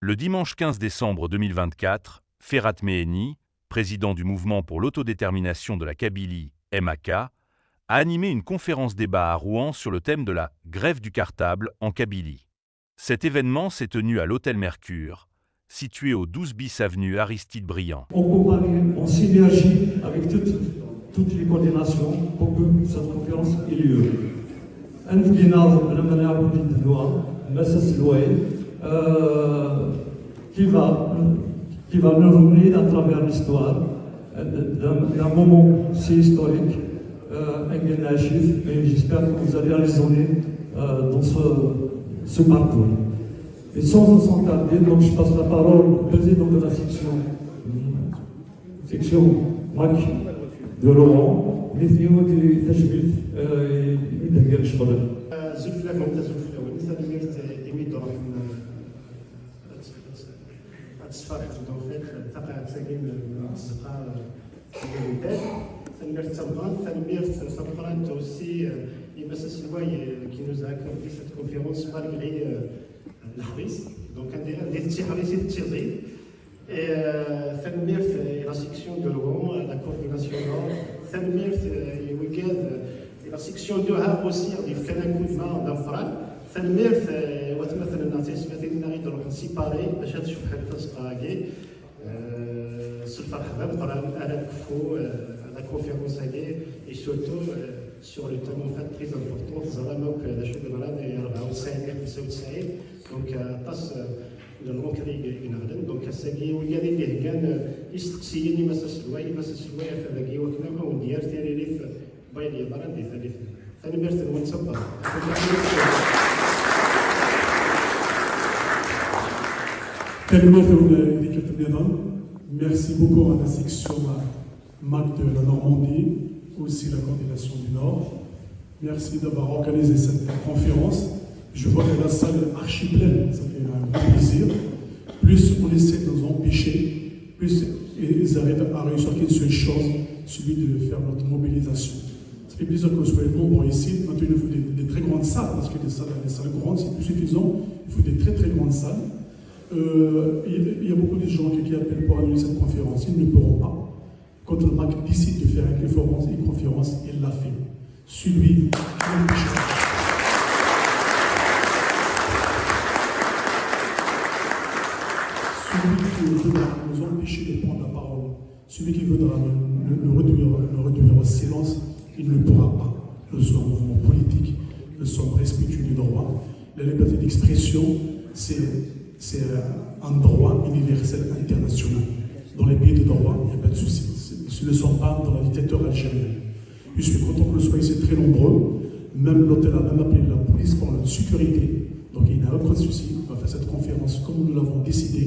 Le dimanche 15 décembre 2024, Ferhat Meheni, président du mouvement pour l'autodétermination de la Kabylie, MAK, a animé une conférence-débat à Rouen sur le thème de la grève du cartable en Kabylie. Cet événement s'est tenu à l'Hôtel Mercure, situé au 12 bis avenue Aristide Briand. On compagnie, en synergie avec toutes les coordinations pour que cette conférence ait lieu. Un webinaire de la manière de loi, qui va nous revenir à travers l'histoire d'un moment si historique, et j'espère que vous allez raisonner dans ce parcours. Et sans tarder, donc je passe la parole au président de la section MAC de Laurent, مثلي تجبد يدير الشغل. زلفلا كنت زلفلا ونسى ديرت ايميدو تصفر دونك فيت تقع ساكن تصقى الوليدات تنميرت تبغان تنميرت سبقرانت aussi يمسس الواي qui nous a accordé cette conférence malgré الحريص دونك عندي التحريص التشغيل تنميرت la section de Laurent la coordination nord تنميرت وكاد la section de Har aussi des Fkanakouva d'Afran تنميرت وتمثل الناس مثلا نريد نروح نسيباري باش تشوف حاجه تسقاكي الفرحه بقرا على كفو la conférence et surtout sur le thème en fait très important زعما وكذا شو قلنا 94 95 دونك طاس الروك اللي ينهضن دونك الساقي ويا اللي كان يستقسيني مساس الواي فداكي وكنا وندير تيريف بايلي برا دي ثالث ثاني ميرت ونصبر Merci beaucoup à la section MAC de la Normandie, aussi la coordination du Nord. Merci d'avoir organisé cette conférence. Je vois que la salle est archi pleine, ça fait un grand plaisir. Plus on essaie de nous empêcher, plus ils arrivent à réussir qu'une seule chose, celui de faire notre mobilisation. Ça fait plaisir que vous soyez nombreux ici. Maintenant, il faut des très grandes salles, parce que les salles grandes, c'est plus suffisant. Il faut des très très grandes salles. Il y a beaucoup de gens qui appellent pour annuler cette conférence. Ils ne pourront pas. Quand le MAC décide de faire une conférence, il l'a fait. Celui qui voudra nous empêcher de prendre la parole, celui qui voudra nous réduire au silence, il ne pourra pas. Nous sommes un mouvement politique, nous sommes respectueux du droit. La liberté d'expression, c'est un droit universel international. Dans les pays de droit, il n'y a pas de souci. Ce ne sont pas dans la dictature algérienne. Je suis content que nous soyons ici très nombreux. Même l'hôtel a même appelé la police pour notre sécurité. Donc il n'y a aucun souci. On va faire cette conférence comme nous l'avons décidé.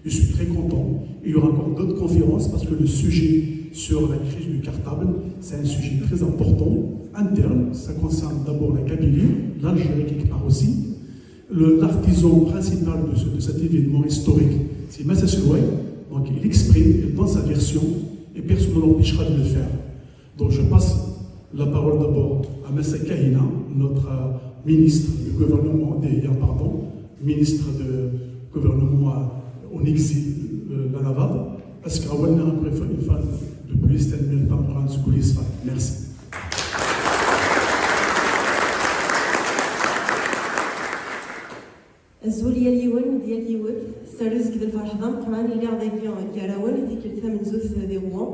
Je suis très content. Il y aura encore d'autres conférences parce que le sujet sur la crise du cartable, c'est un sujet très important, interne. Ça concerne d'abord la Kabylie, l'Algérie quelque part aussi. L'artisan principal de cet événement historique, c'est Massa Selouay. Donc il exprime, il donne sa version et personne ne l'empêchera de le faire. Donc je passe la parole d'abord à Massa Kahina, notre ministre du gouvernement, ministre de gouvernement en exil, la Navade, parce qu'avant encore une fois de plus, c'est une femme grande sous coulisses. Merci. الزولية اليوم ديال اليوم سالوز كذا الفرحة قران اللي غادي كيراون هذيك الثامن زوز دي روان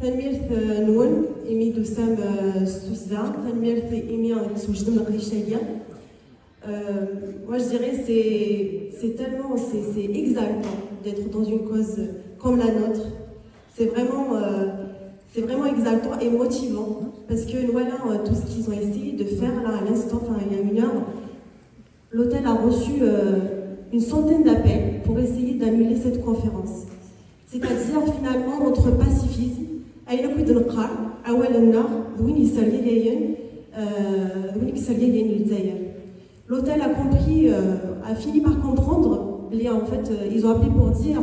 تنميرت نون إيمي دوسام سوسدا تنميرت إيمي سوجد من القريشاية. Moi je dirais c'est exaltant d'être dans une cause comme la nôtre. C'est vraiment exaltant et motivant parce que voilà tout ce qu'ils ont essayé de faire là à l'instant, enfin il y a une heure. L'hôtel a reçu une centaine d'appels pour essayer d'annuler cette conférence. C'est-à-dire finalement notre pacifisme l'hôtel a compris, a fini par comprendre. En fait, ils ont appelé pour dire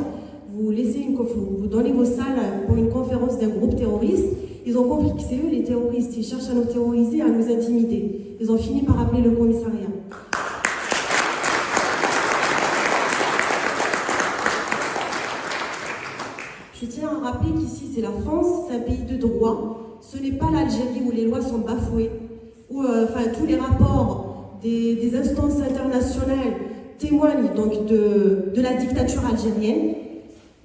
vous donnez vos salles pour une conférence d'un groupe terroriste. Ils ont compris que c'est eux les terroristes. Ils cherchent à nous terroriser, à nous intimider. Ils ont fini par appeler le commissariat. Je tiens à rappeler qu'ici c'est la France, c'est un pays de droit, ce n'est pas l'Algérie où les lois sont bafouées, où tous les rapports des instances internationales témoignent donc de la dictature algérienne.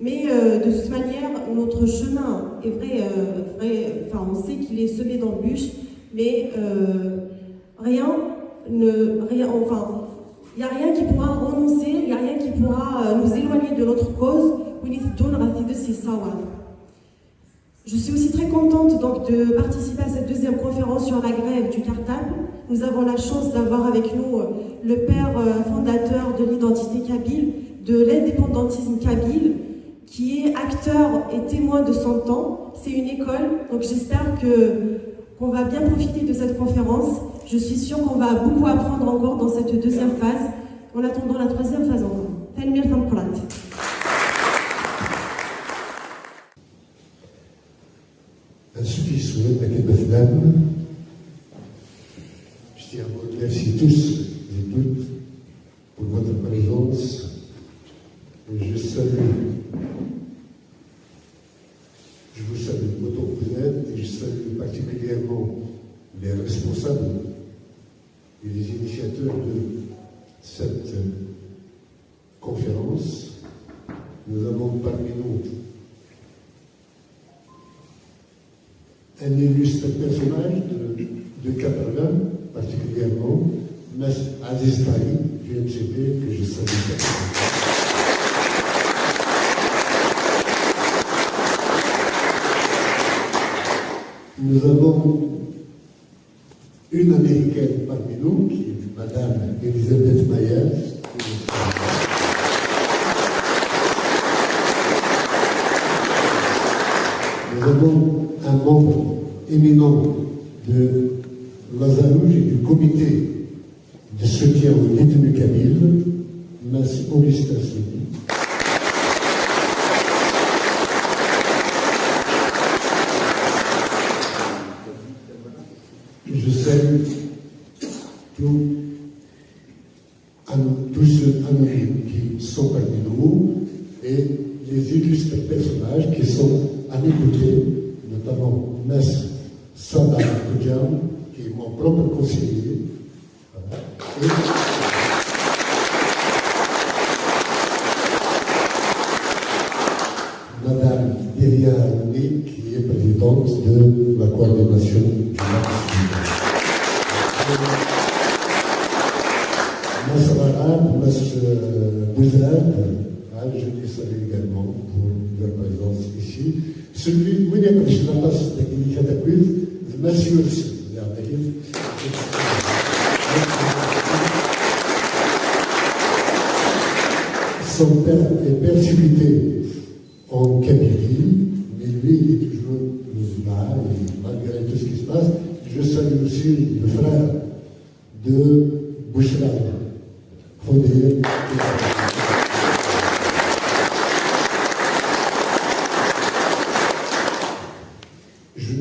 Mais de toute manière, notre chemin est on sait qu'il est semé d'embûches, mais il n'y a rien qui pourra renoncer, il n'y a rien qui pourra nous éloigner de notre cause. Je suis aussi très contente donc, de participer à cette deuxième conférence sur la grève du cartable. Nous avons la chance d'avoir avec nous le père fondateur de l'identité kabyle, de l'indépendantisme kabyle, qui est acteur et témoin de son temps. C'est une école, donc j'espère qu'on va bien profiter de cette conférence. Je suis sûre qu'on va beaucoup apprendre encore dans cette deuxième phase, en attendant la troisième phase encore. Je tiens à vous remercier tous et toutes pour votre présence. Je vous salue autant que vous êtes, et je salue particulièrement les responsables et les initiateurs de cette conférence. Nous avons parmi nous un illustre personnage de Catalan, particulièrement, M. Aziz Tari, du MCP, que je salue personnellement. Nous avons une américaine parmi nous, qui est Madame Elisabeth Myers. Nous avons un membre éminent de Lazarouche et du comité de soutien aux détenus kabyles, M. Augustin Souni. Je salue tous ceux anonymes qui sont parmi nous et les illustres personnages qui sont à mes côtés, notamment M. Sada Koudjam, qui est mon propre conseiller, et Madame Delia Aouni, qui est présidente de la coordination du marché. M. Sarah, M. Bouzad, je les salue également pour leur présence ici. Celui, William Krishnapas, de Katakuiv, merci aussi. Son père est persécuté en Kabylie, mais lui, il est toujours là, et malgré tout ce qui se passe. Je salue aussi le frère de Bouchra, Fodé.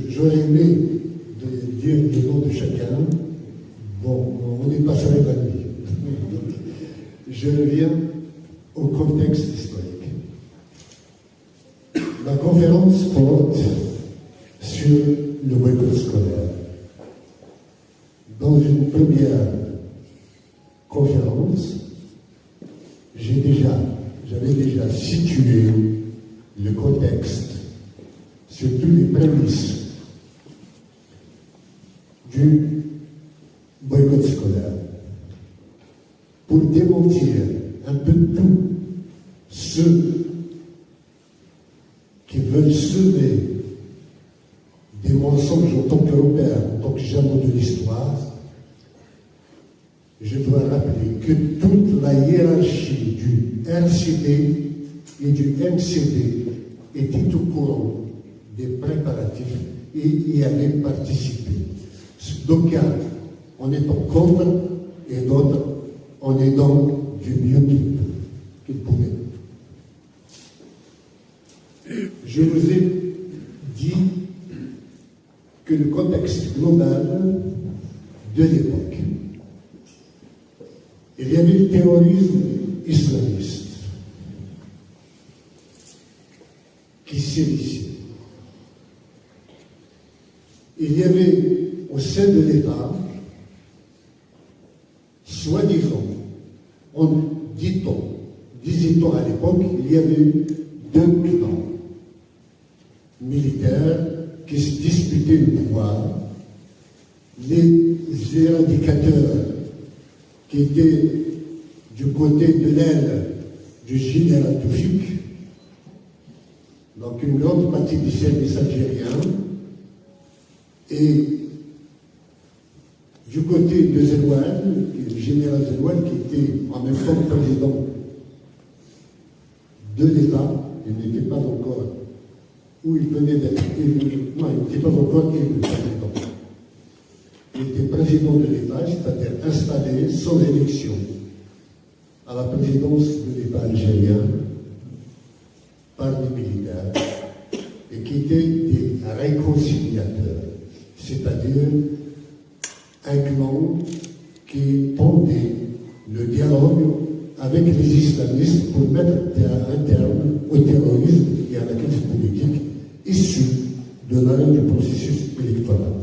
J'aurais aimé dire le nom de chacun. Bon, on est passé la nuit. Je reviens au contexte historique. La conférence porte sur le boycott scolaire. Dans une première conférence, j'avais déjà situé le contexte sur toutes les prémices du boycott scolaire pour démentir un peu tout ceux qui veulent semer des mensonges en tant qu'Européens, en tant que jalons de l'histoire. Je dois rappeler que toute la hiérarchie du RCD et du MCD était au courant des préparatifs et y avait participé. D'aucuns en étant contre et d'autres en aidant du mieux qu'ils pouvaient. Je vous ai dit que le contexte global de l'époque, il y avait le terrorisme islamiste qui sévissaient. Il y avait au sein de l'État, soi-disant, disait-on à l'époque, il y avait deux clans militaires qui se disputaient le pouvoir. Les éradicateurs qui étaient du côté de l'aile du général Toufik, donc une grande partie du service algérien, et du côté de Zelouane, le général Zelouane qui était en même temps président de l'État, il n'était pas encore, où il venait d'être élu, non, il n'était pas encore élu président. Il était président de l'État, c'est-à-dire installé sans élection à la présidence de l'État algérien par des militaires et qui étaient des réconciliateurs, c'est-à-dire un clan qui tendait le dialogue avec les islamistes pour mettre un terme au terrorisme et à la crise politique issue de l'arrêt du processus électoral.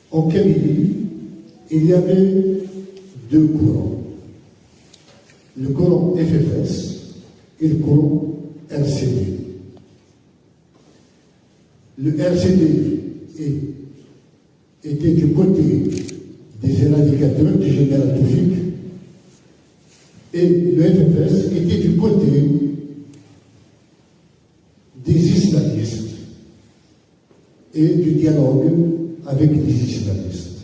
En Kabylie, il y avait deux courants. Le courant FFS et le courant RCD. Le RCD était du côté des éradicateurs du général Toufik et le FFS était du côté des islamistes et du dialogue avec les islamistes.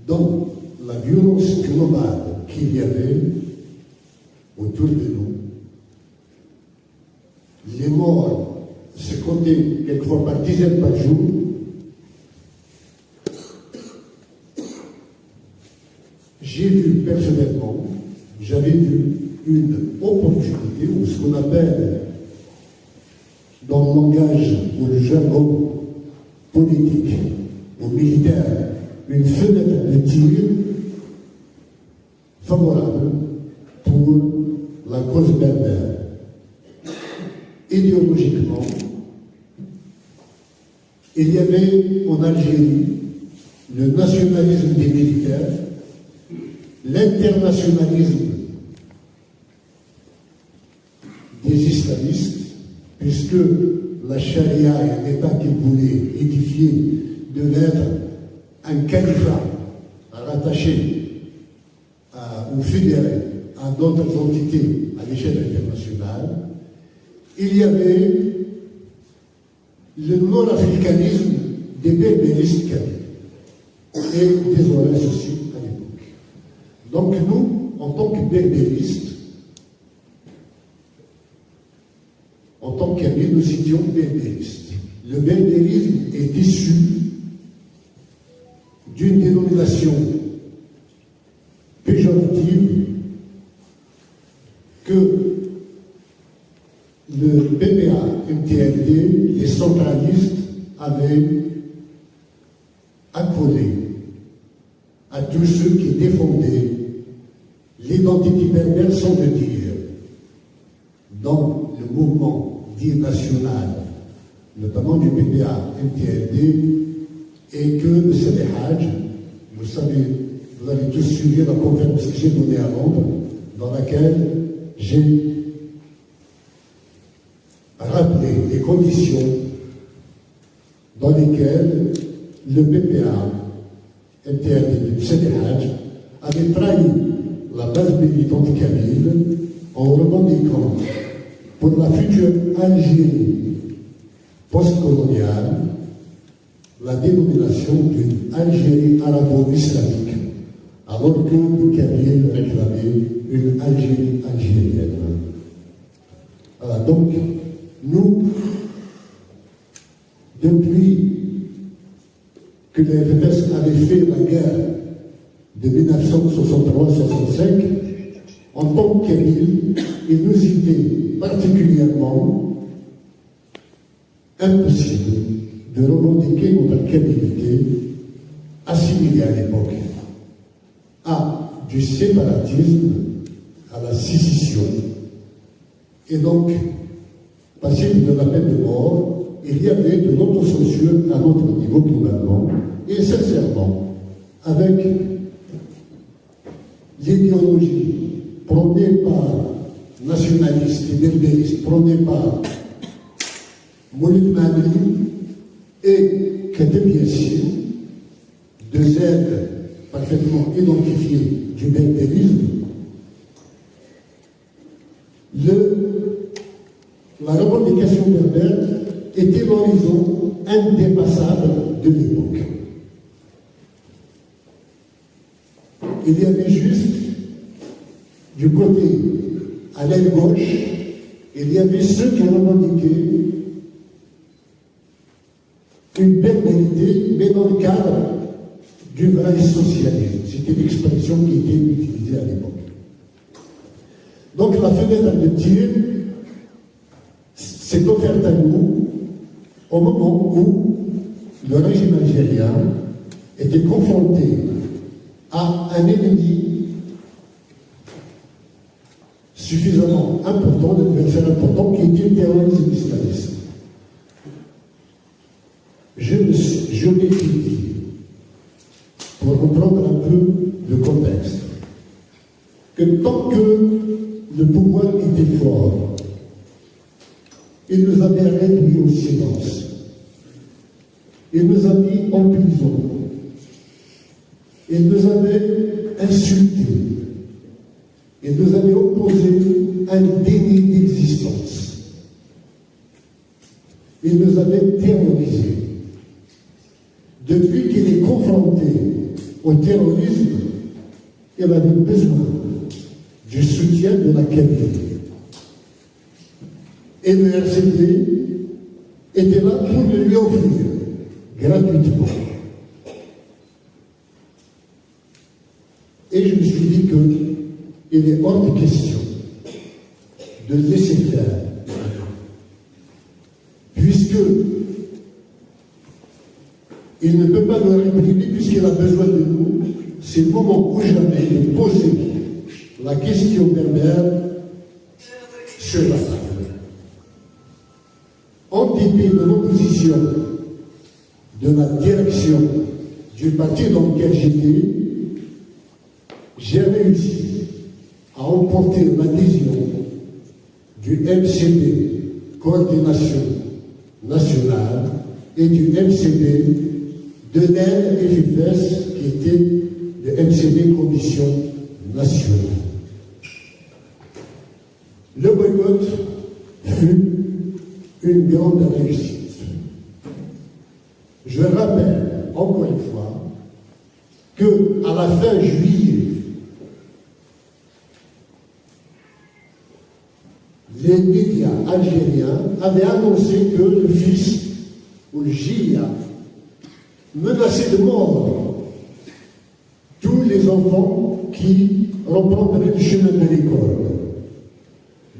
Dans la violence globale qu'il y avait autour de nous, les morts se comptaient quelquefois par dizaines par jour. J'ai vu personnellement, j'avais vu une opportunité, ou ce qu'on appelle dans le langage ou le jargon politique ou militaire, une fenêtre de tir favorable pour la cause berbère. Idéologiquement, il y avait en Algérie le nationalisme des militaires, l'internationalisme des islamistes, puisque la charia et l'État qu'ils voulaient édifier devait être un califat rattaché ou fédéré à d'autres entités à l'échelle internationale. Il y avait le nord-africanisme des berbéristes et des Oranges aussi à l'époque. Donc nous, en tant que berbéristes, en tant qu'amis, nous étions berbéristes. Le berbérisme est issu d'une dénomination péjorative que le BPA-MTLD, les centralistes, avaient accolé à tous ceux qui défendaient l'identité berbère, sans le dire, dans le mouvement dit national, notamment du BPA-MTLD, et que le Sadi Hadj, vous savez, vous avez tous suivi la conférence que j'ai donnée à Londres, dans laquelle j'ai rappelé les conditions dans lesquelles le BPA, MTLD du Sadi Hadj, avait trahi la base militante kabyle en revendiquant pour la future Algérie postcoloniale la dénomination d'une Algérie arabo-islamique, alors que le Kabyle réclamait une Algérie algérienne. Voilà, donc, nous, depuis que les FFS avaient fait la guerre de 1963-65, en tant que Kabyle, il nous était particulièrement impossible de revendiquer notre kabylité assimilé à l'époque à du séparatisme, à la sécession, et donc passible de la peine de mort, il y avait de l'autocensure à notre niveau globalement, et sincèrement, avec l'idéologie prônée par nationalistes et berbéristes, prônée par Mouloud Mameli et Katem Yassine, deux aides parfaitement identifiées du berbérisme, la revendication berbère était l'horizon indépassable de l'époque. Il y avait juste, du côté à l'aile gauche, il y avait ceux qui revendiquaient une berbérité, mais dans le cadre du vrai socialisme. C'était l'expression qui était utilisée à l'époque. Donc la fenêtre de tir s'est offerte à nous au moment où le régime algérien était confronté à un ennemi suffisamment important, un adversaire important, qui était le terrorisme islamiste. Je m'étais dit, pour reprendre un peu le contexte, que tant que le pouvoir était fort, il nous avait réduit au silence. Il nous a mis en prison. Il nous avait insultés. Il nous avait opposé un déni d'existence. Il nous avait terrorisés. Depuis qu'il est confronté au terrorisme, il avait besoin du soutien de la Kabylie. Et le RCD était là pour le lui offrir gratuitement. Et je me suis dit qu'il est hors de question de laisser faire, puisque il ne peut pas nous réprimer, puisqu'il a besoin de nous. C'est le moment ou jamais de poser la question berbère sur la table. En dépit de l'opposition de la direction du parti dans lequel j'étais, j'ai réussi à emporter l'adhésion du MCD, Coordination Nationale, et du MCD de l'FFS, qui était le MCD Commission Nationale. Le boycott fut une grande réussite. Je rappelle encore une fois qu'à la fin juillet, les médias algériens avaient annoncé que le fils ou le GIA menaçait de mort tous les enfants qui reprendraient le chemin de l'école.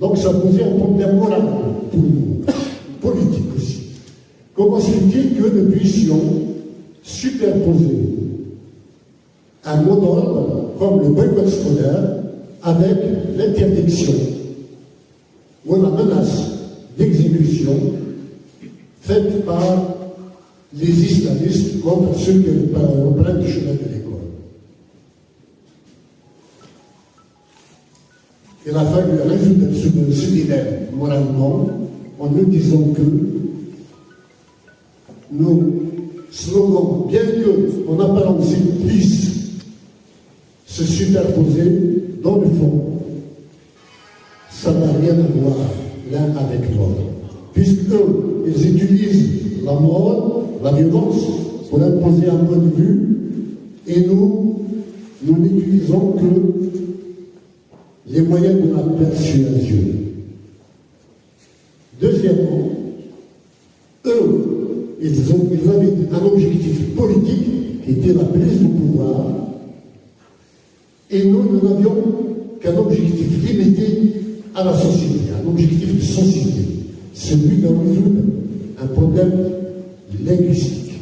Donc ça posait un problème moral pour nous, politique aussi. Comment se fait-il que nous puissions superposer un mot d'ordre comme le boycott scolaire avec l'interdiction ou la menace d'exécution faite par les islamistes contre ceux qui reprennent le chemin de l'école? Il a fallu résoudre ce dilemme moralement en nous disant que nos slogans, bien qu'en apparence ils puissent se superposer, dans le fond, ça n'a rien à voir l'un avec l'autre. Puisqu'eux, ils utilisent la mort, la violence, pour imposer un point de vue, et nous n'utilisons que les moyens de la persuasion. Deuxièmement, eux, ils avaient un objectif politique qui était la prise du pouvoir, et nous n'avions qu'un objectif limité à la société, un objectif de société, celui de résoudre un problème linguistique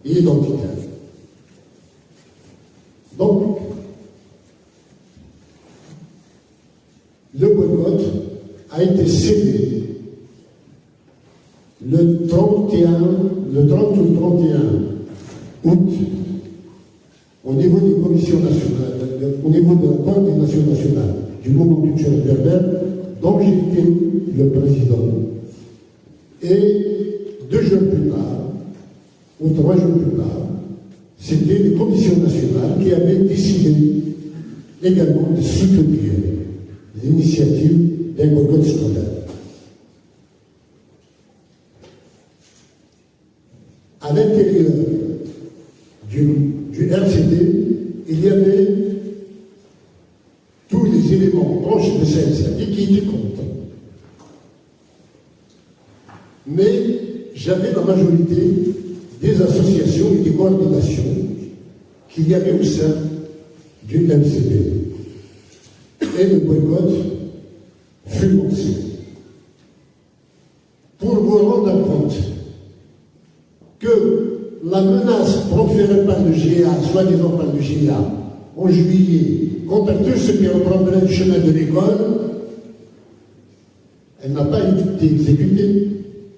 et identitaire. Donc, le boycott a été scellé le 30 ou le 31 août au niveau des commissions nationales, au niveau de la coordination nationale du mouvement culturel berbère, dont j'ai été le président. Et 2 jours plus tard, ou 3 jours plus tard, c'était les commissions nationales qui avaient décidé également de soutenir l'initiative d'un boycott scolaire. À l'intérieur du RCD, il y avait tous les éléments proches de CNCD qui étaient contre. Mais j'avais la majorité des associations et des coordinations qu'il y avait au sein du MCD. Et le boycott fut lancé. Pour vous rendre compte que la menace proférée par le GIA, soi-disant par le GIA, en juillet, contre tous ceux qui reprendraient le chemin de l'école, elle n'a pas été exécutée.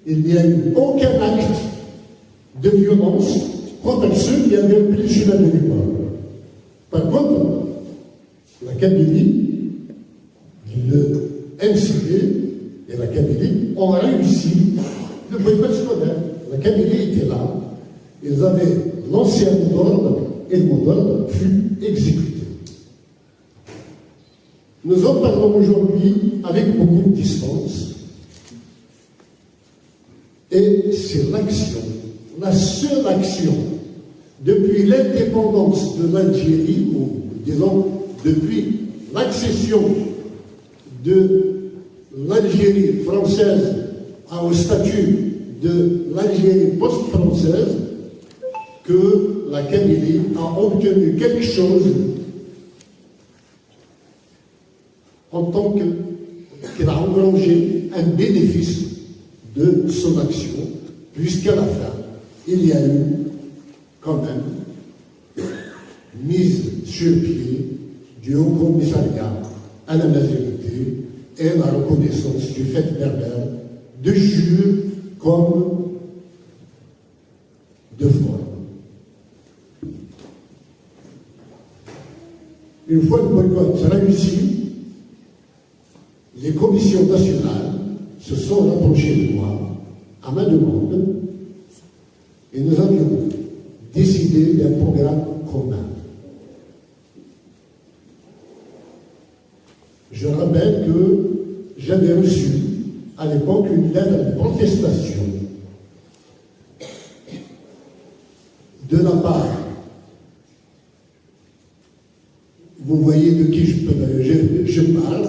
Il n'y a eu aucun acte de violence contre ceux qui avaient pris le chemin de l'école. Par contre, la Kabylie, le MCD et la Kabylie ont réussi le boycott scolaire. La Kabylie était là, ils avaient lancé un mot d'ordre et le mot d'ordre fut exécuté. Nous en parlons aujourd'hui avec beaucoup de distance et c'est l'action, la seule action depuis l'indépendance de l'Algérie, ou disons depuis l'accession de l'Algérie française au statut de l'Algérie post-française, que la Kabylie a obtenu quelque chose en tant qu'elle a engrangé un bénéfice de son action, puisqu'à la fin, il y a eu quand même mise sur pied du Haut Commissariat à la majorité et la reconnaissance du fait berbère de jure comme de forme. Une fois le boycott réussi, les commissions nationales se sont rapprochées de moi à ma demande et nous avions décidé d'un programme commun. Je rappelle que j'avais reçu à l'époque une lettre de protestation de la part, vous voyez de qui je parle,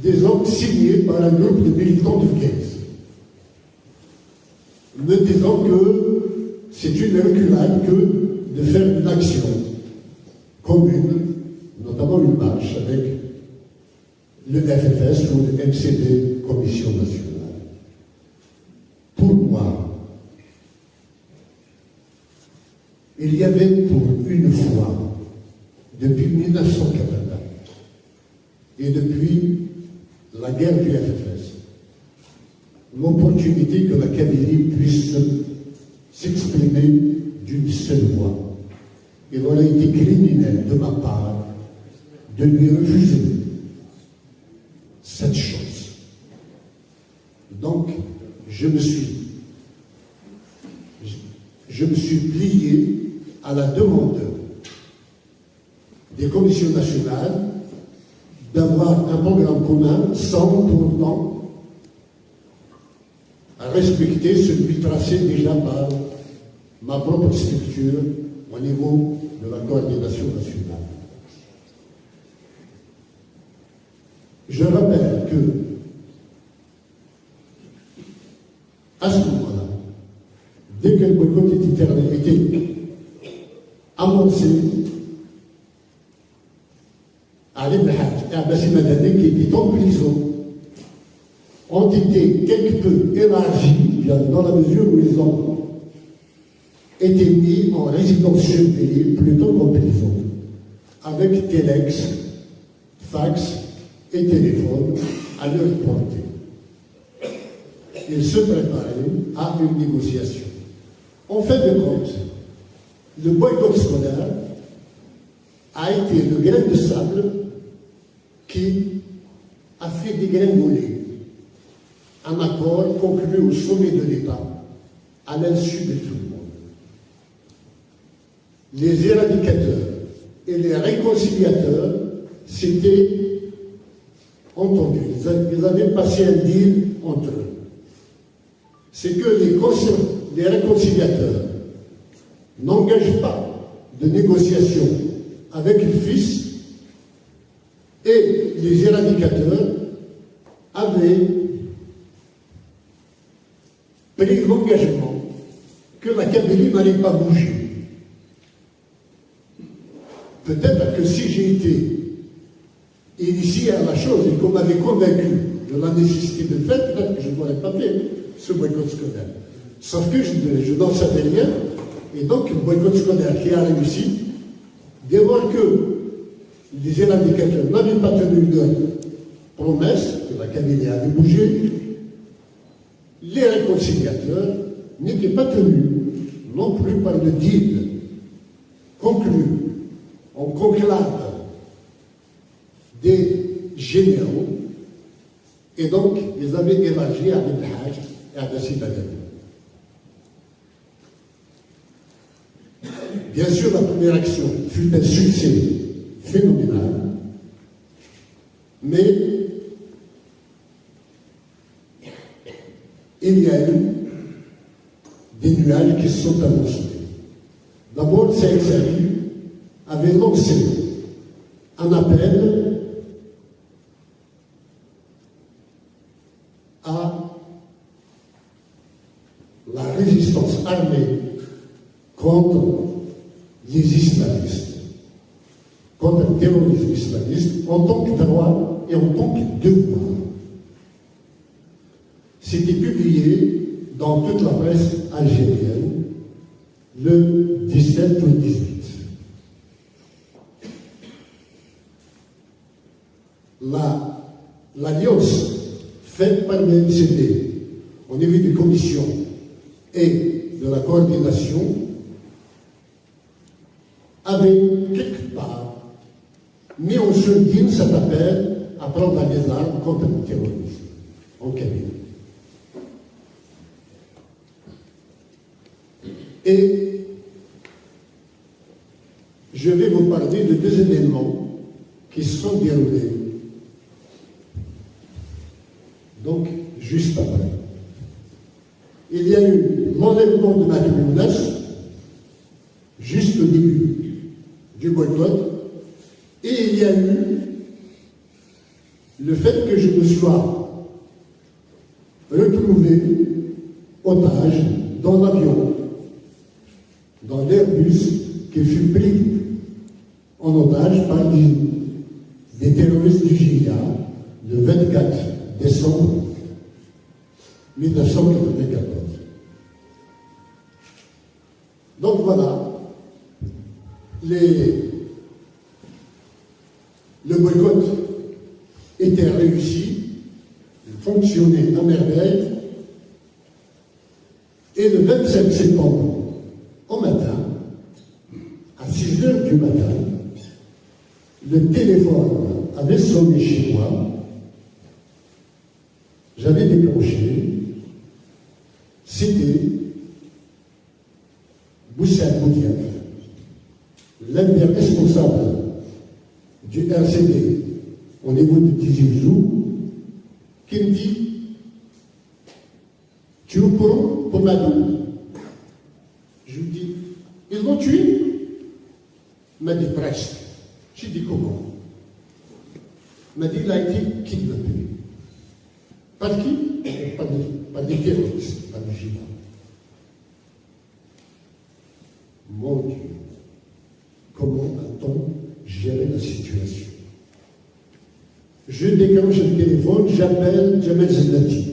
des hommes signés par un groupe de militants de Guez, me disant que c'est une reculade que de faire une action commune, notamment une marche avec le FFS ou le MCD, Commission nationale. Pour moi, il y avait pour une fois, depuis 1980, et depuis la guerre du FFS, l'opportunité que la Kabylie puisse s'exprimer d'une seule voix. Il aurait été criminel de ma part de lui refuser cette chose. Donc, je me suis plié à la demande des commissions nationales d'avoir un programme commun sans pour autant respecter celui tracé déjà par ma propre structure au niveau de la coordination nationale. Je rappelle que, à ce moment-là, dès que le boycott était amorcé, Ali Belhadj et Abbassi Madani, qui étaient en prison, ont été quelque peu élargis dans la mesure où ils ont été mis en résidence surveillée plutôt qu'en prison. avec téléx, fax et téléphone à leur portée. Ils se préparaient à une négociation. En fin de compte, le boycott scolaire a été le grain de sable qui a fait dégringoler un accord conclu au sommet de l'État à l'insu de tout le monde. Les éradicateurs et les réconciliateurs s'étaient entendus. Ils avaient passé un deal entre eux. C'est que les réconciliateurs n'engagent pas de négociation avec le fils et les éradicateurs avaient pris l'engagement que la Kabylie n'allait pas bouger. Peut-être que si j'ai été initié à la chose et qu'on m'avait convaincu de la nécessité de le faire, peut-être que je n'aurais pas fait ce boycott scolaire. Sauf que je n'en savais rien, et donc le boycott scolaire qui a réussi, dès lors que les éradicateurs n'avaient pas tenu leur promesse, que la Kabylie avait bougé, les réconciliateurs n'étaient pas tenus non plus par le deal conclu en conclave des généraux, et donc ils avaient élargi à Ibn Hajj et à Nassim Badani. Bien sûr, la première action fut un succès phénoménal, mais il y a eu des nuages qui se sont annoncés. D'abord, Saïd Saïd avait lancé un appel à la résistance armée contre les islamistes, contre le terrorisme islamiste, en tant que droit et en tant que devoir. C'était publié dans toute la presse algérienne le 17 ou le 18. L'alliance faite par le MCD au niveau des commissions et de la coordination avait quelque part mis en sourdine cet appel à prendre les armes contre le terrorisme en Kabylie. Et je vais vous parler de deux événements qui se sont déroulés. Donc, juste après. Il y a eu l'enlèvement de Mahdi Younes, juste au début du boycott, et il y a eu le fait que je me sois retrouvé otage dans l'avion, dans l'Airbus qui fut pris en otage par des terroristes du GIA le 24 décembre 1994. Donc voilà, le boycott était réussi, il fonctionnait à merveille, et le 25 septembre, au matin, à 6 heures du matin, le téléphone avait sonné chez moi. J'avais décroché. C'était Boussad Boudiaf, l'un des responsables du RCD au niveau de Tizi Ouzou, qui me dit: tu es au courant pour Madou? Je lui dis: ils l'ont tué? Il m'a dit: presque. J'ai dit: comment? Il m'a dit: il a été kidnappé. Par qui? Par des terroristes, par le GIA. Mon Dieu, comment a-t-on géré la situation? Je décroche le téléphone, j'appelle Jamel Zellati,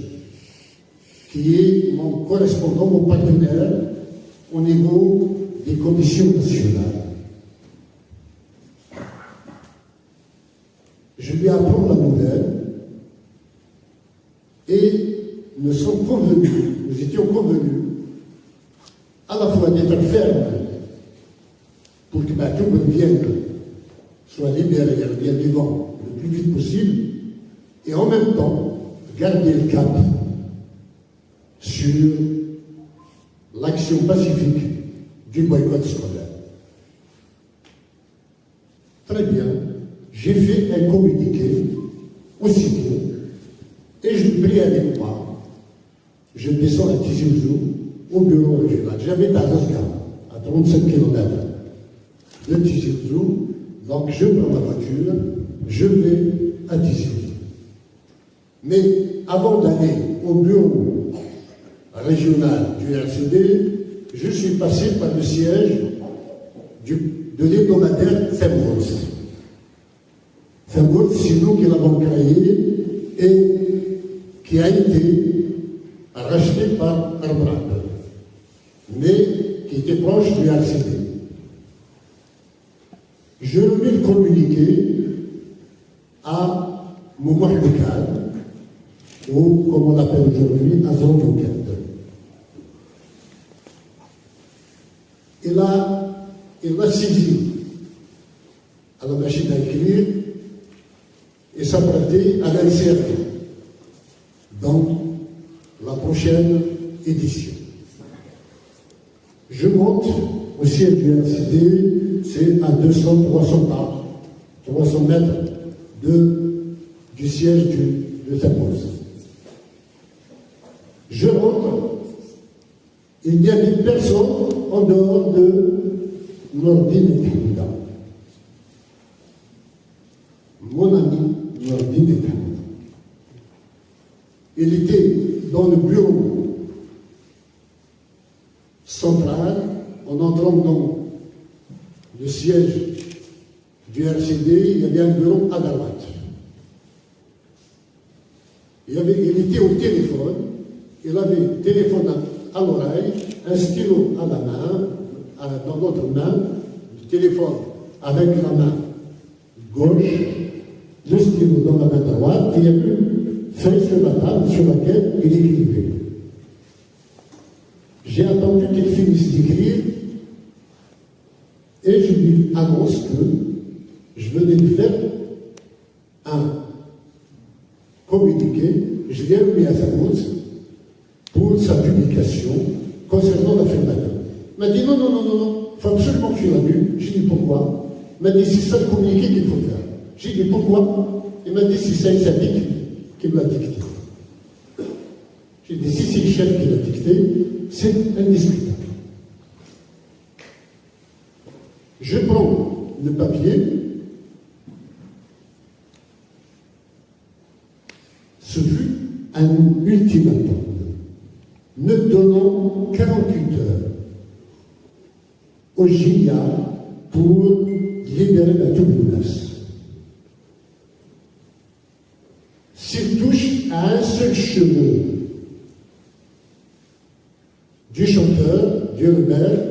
qui est mon correspondant, mon partenaire au niveau des commissions nationales. apprend la nouvelle et nous étions convenus à la fois d'être fermes pour que Matoub revienne, soit libéré et revienne vivant le plus vite possible, et en même temps garder le cap sur l'action pacifique du boycott scolaire. Très bien, j'ai fait un communiqué aussitôt et je pris avec moi. Je descends à Tizi Ouzou, au bureau régional. J'habite à Zasca, à 35 km de Tizi Ouzou. Donc je prends ma voiture, je vais à Tizi Ouzou. Mais avant d'aller au bureau régional du RCD, je suis passé par le siège de l'hebdomadaire Femworth. Femworth, c'est nous qui l'avons créé et qui a été racheté par Arbrad, mais qui était proche du RCD. Je remets le communiqué à Moumouh Bekal, ou comme on l'appelle aujourd'hui, Azon Bouquet. Il l'a saisi à la machine à écrire et s'apprêtait à l'insérer dans la prochaine édition. Je monte au siège du RCD, c'est à 300 mètres du siège de Femworth. Je rentre, il n'y avait personne en dehors de Nordine Kouda. Mon ami Nordine Kouda. Il était dans le bureau central, en entrant dans le siège du RCD, il y avait un bureau à droite. Il était au téléphone, il avait le téléphone à l'oreille, un stylo à la main, dans l'autre main, le téléphone avec la main gauche, le stylo dans la main droite, et il y a une feuille sur la table sur laquelle il écrivait. J'ai attendu qu'il finisse d'écrire et je lui annonce que je venais de faire un communiqué, je l'ai remis à Femworth pour sa publication concernant l'affaire Matoub. Il m'a dit non, il faut absolument que tu l'as lu. J'ai dit pourquoi? Il m'a dit c'est ça le communiqué qu'il faut faire. J'ai dit pourquoi? Il m'a dit c'est ça le syndic qui me l'a dicté. J'ai dit si c'est le chef qui l'a dicté, c'est indiscutable. Je prends le papier, ce fut un ultimatum, ne donnant 48 heures au GIA pour libérer Matoub Lounas. S'il touche à un seul cheveu du chanteur, du rebelle,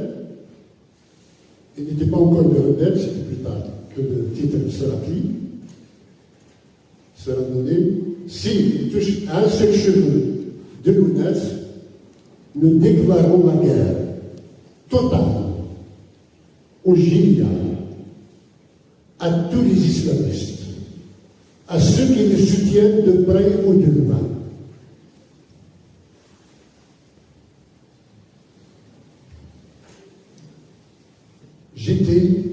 il n'était pas encore le rebelle, c'était plus tard que le titre sera donné. S'il touche à un seul cheveu de Lounas, nous déclarons la guerre totale au GIA, à tous les islamistes, à ceux qui le soutiennent de près ou de loin. J'étais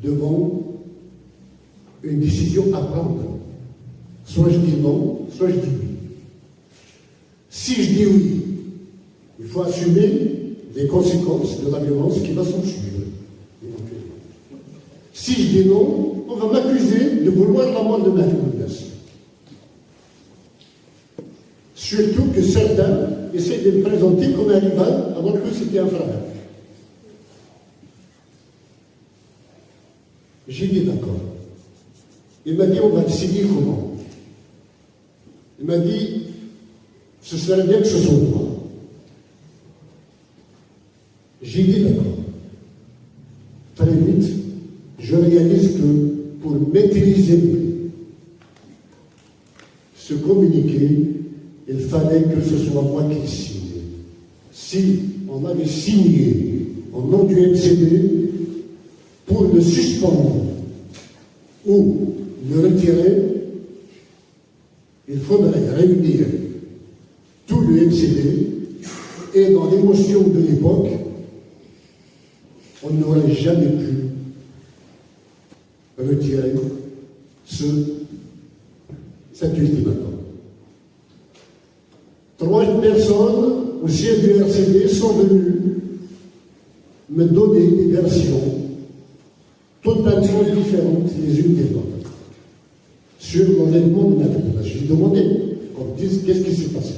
devant une décision à prendre. Soit je dis non, soit je dis oui. Si je dis oui, il faut assumer les conséquences de la violence qui va s'en suivre. Si je dis non, on va m'accuser de vouloir la mort de Matoub Lounas. Surtout que certains essaient de me présenter comme un rival alors que c'était un frère. J'ai dit d'accord. Il m'a dit on va le signer comment? Il m'a dit ce serait bien que ce soit toi. J'ai dit d'accord. Très vite, je réalise que pour maîtriser fallait que ce soit moi qui signe. Si on avait signé au nom du MCD pour le suspendre ou le retirer, il faudrait réunir tout le MCD et dans l'émotion de l'époque, on n'aurait jamais pu retirer cet ultimatum. 3 personnes au siège du RCD sont venues me donner des versions totalement différentes les unes des autres sur l'enlèvement de ma fille. J'ai demandé qu'on me dise qu'est-ce qui s'est passé.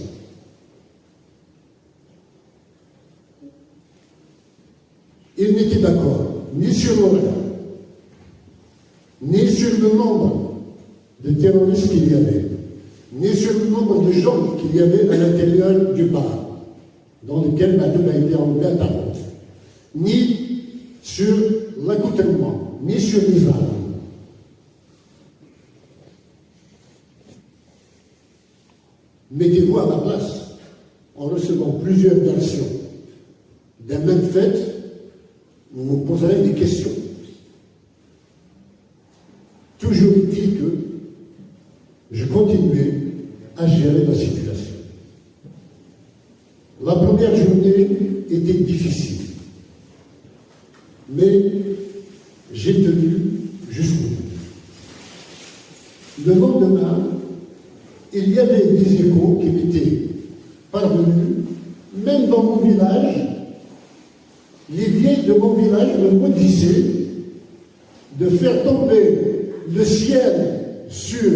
Ils n'étaient d'accord ni sur l'horaire, ni sur le nombre de terroristes qu'il y avait, ni sur le nombre de gens qu'il y avait à l'intérieur du bar dans lequel Madoum a été enlevé à Taron, ni sur l'accoutrement, ni sur les armes. Mettez-vous à ma place en recevant plusieurs versions d'un même fait, vous vous poserez des questions. Toujours dit que je continuais à gérer la situation. La première journée était difficile, mais j'ai tenu jusqu'au bout. Le lendemain, il y avait des échos qui m'étaient parvenus, même dans mon village. Les vieilles de mon village me maudissaient de faire tomber le ciel sur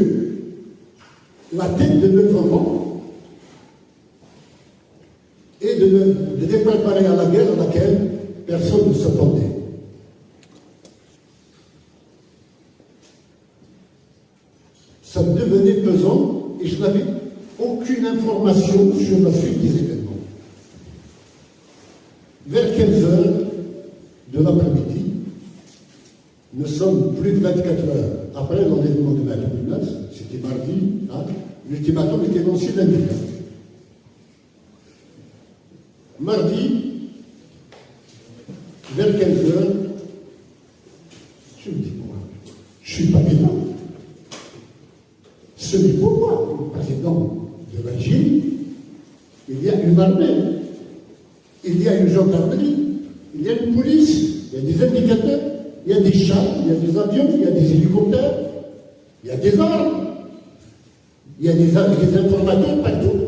la tête de notre enfant et de les préparer à la guerre à laquelle personne ne s'attendait. Ça devenait pesant et je n'avais aucune information sur la suite des événements. Vers 15 heures de l'après-midi, nous sommes plus de 24 heures après l'enlèvement de Madoum, c'était mardi, hein, l'ultimatum était lancé lundi. Mardi, vers 15 heures, je me dis, moi, je ne suis pas bien. Ce n'est pas moi, le président de l'Algérie. Il y a une armée, il y a une gendarmerie, il y a une police, il y a des indicateurs, il y a des chars, il y a des avions, il y a des hélicoptères, il y a des armes, il y a des informateurs partout.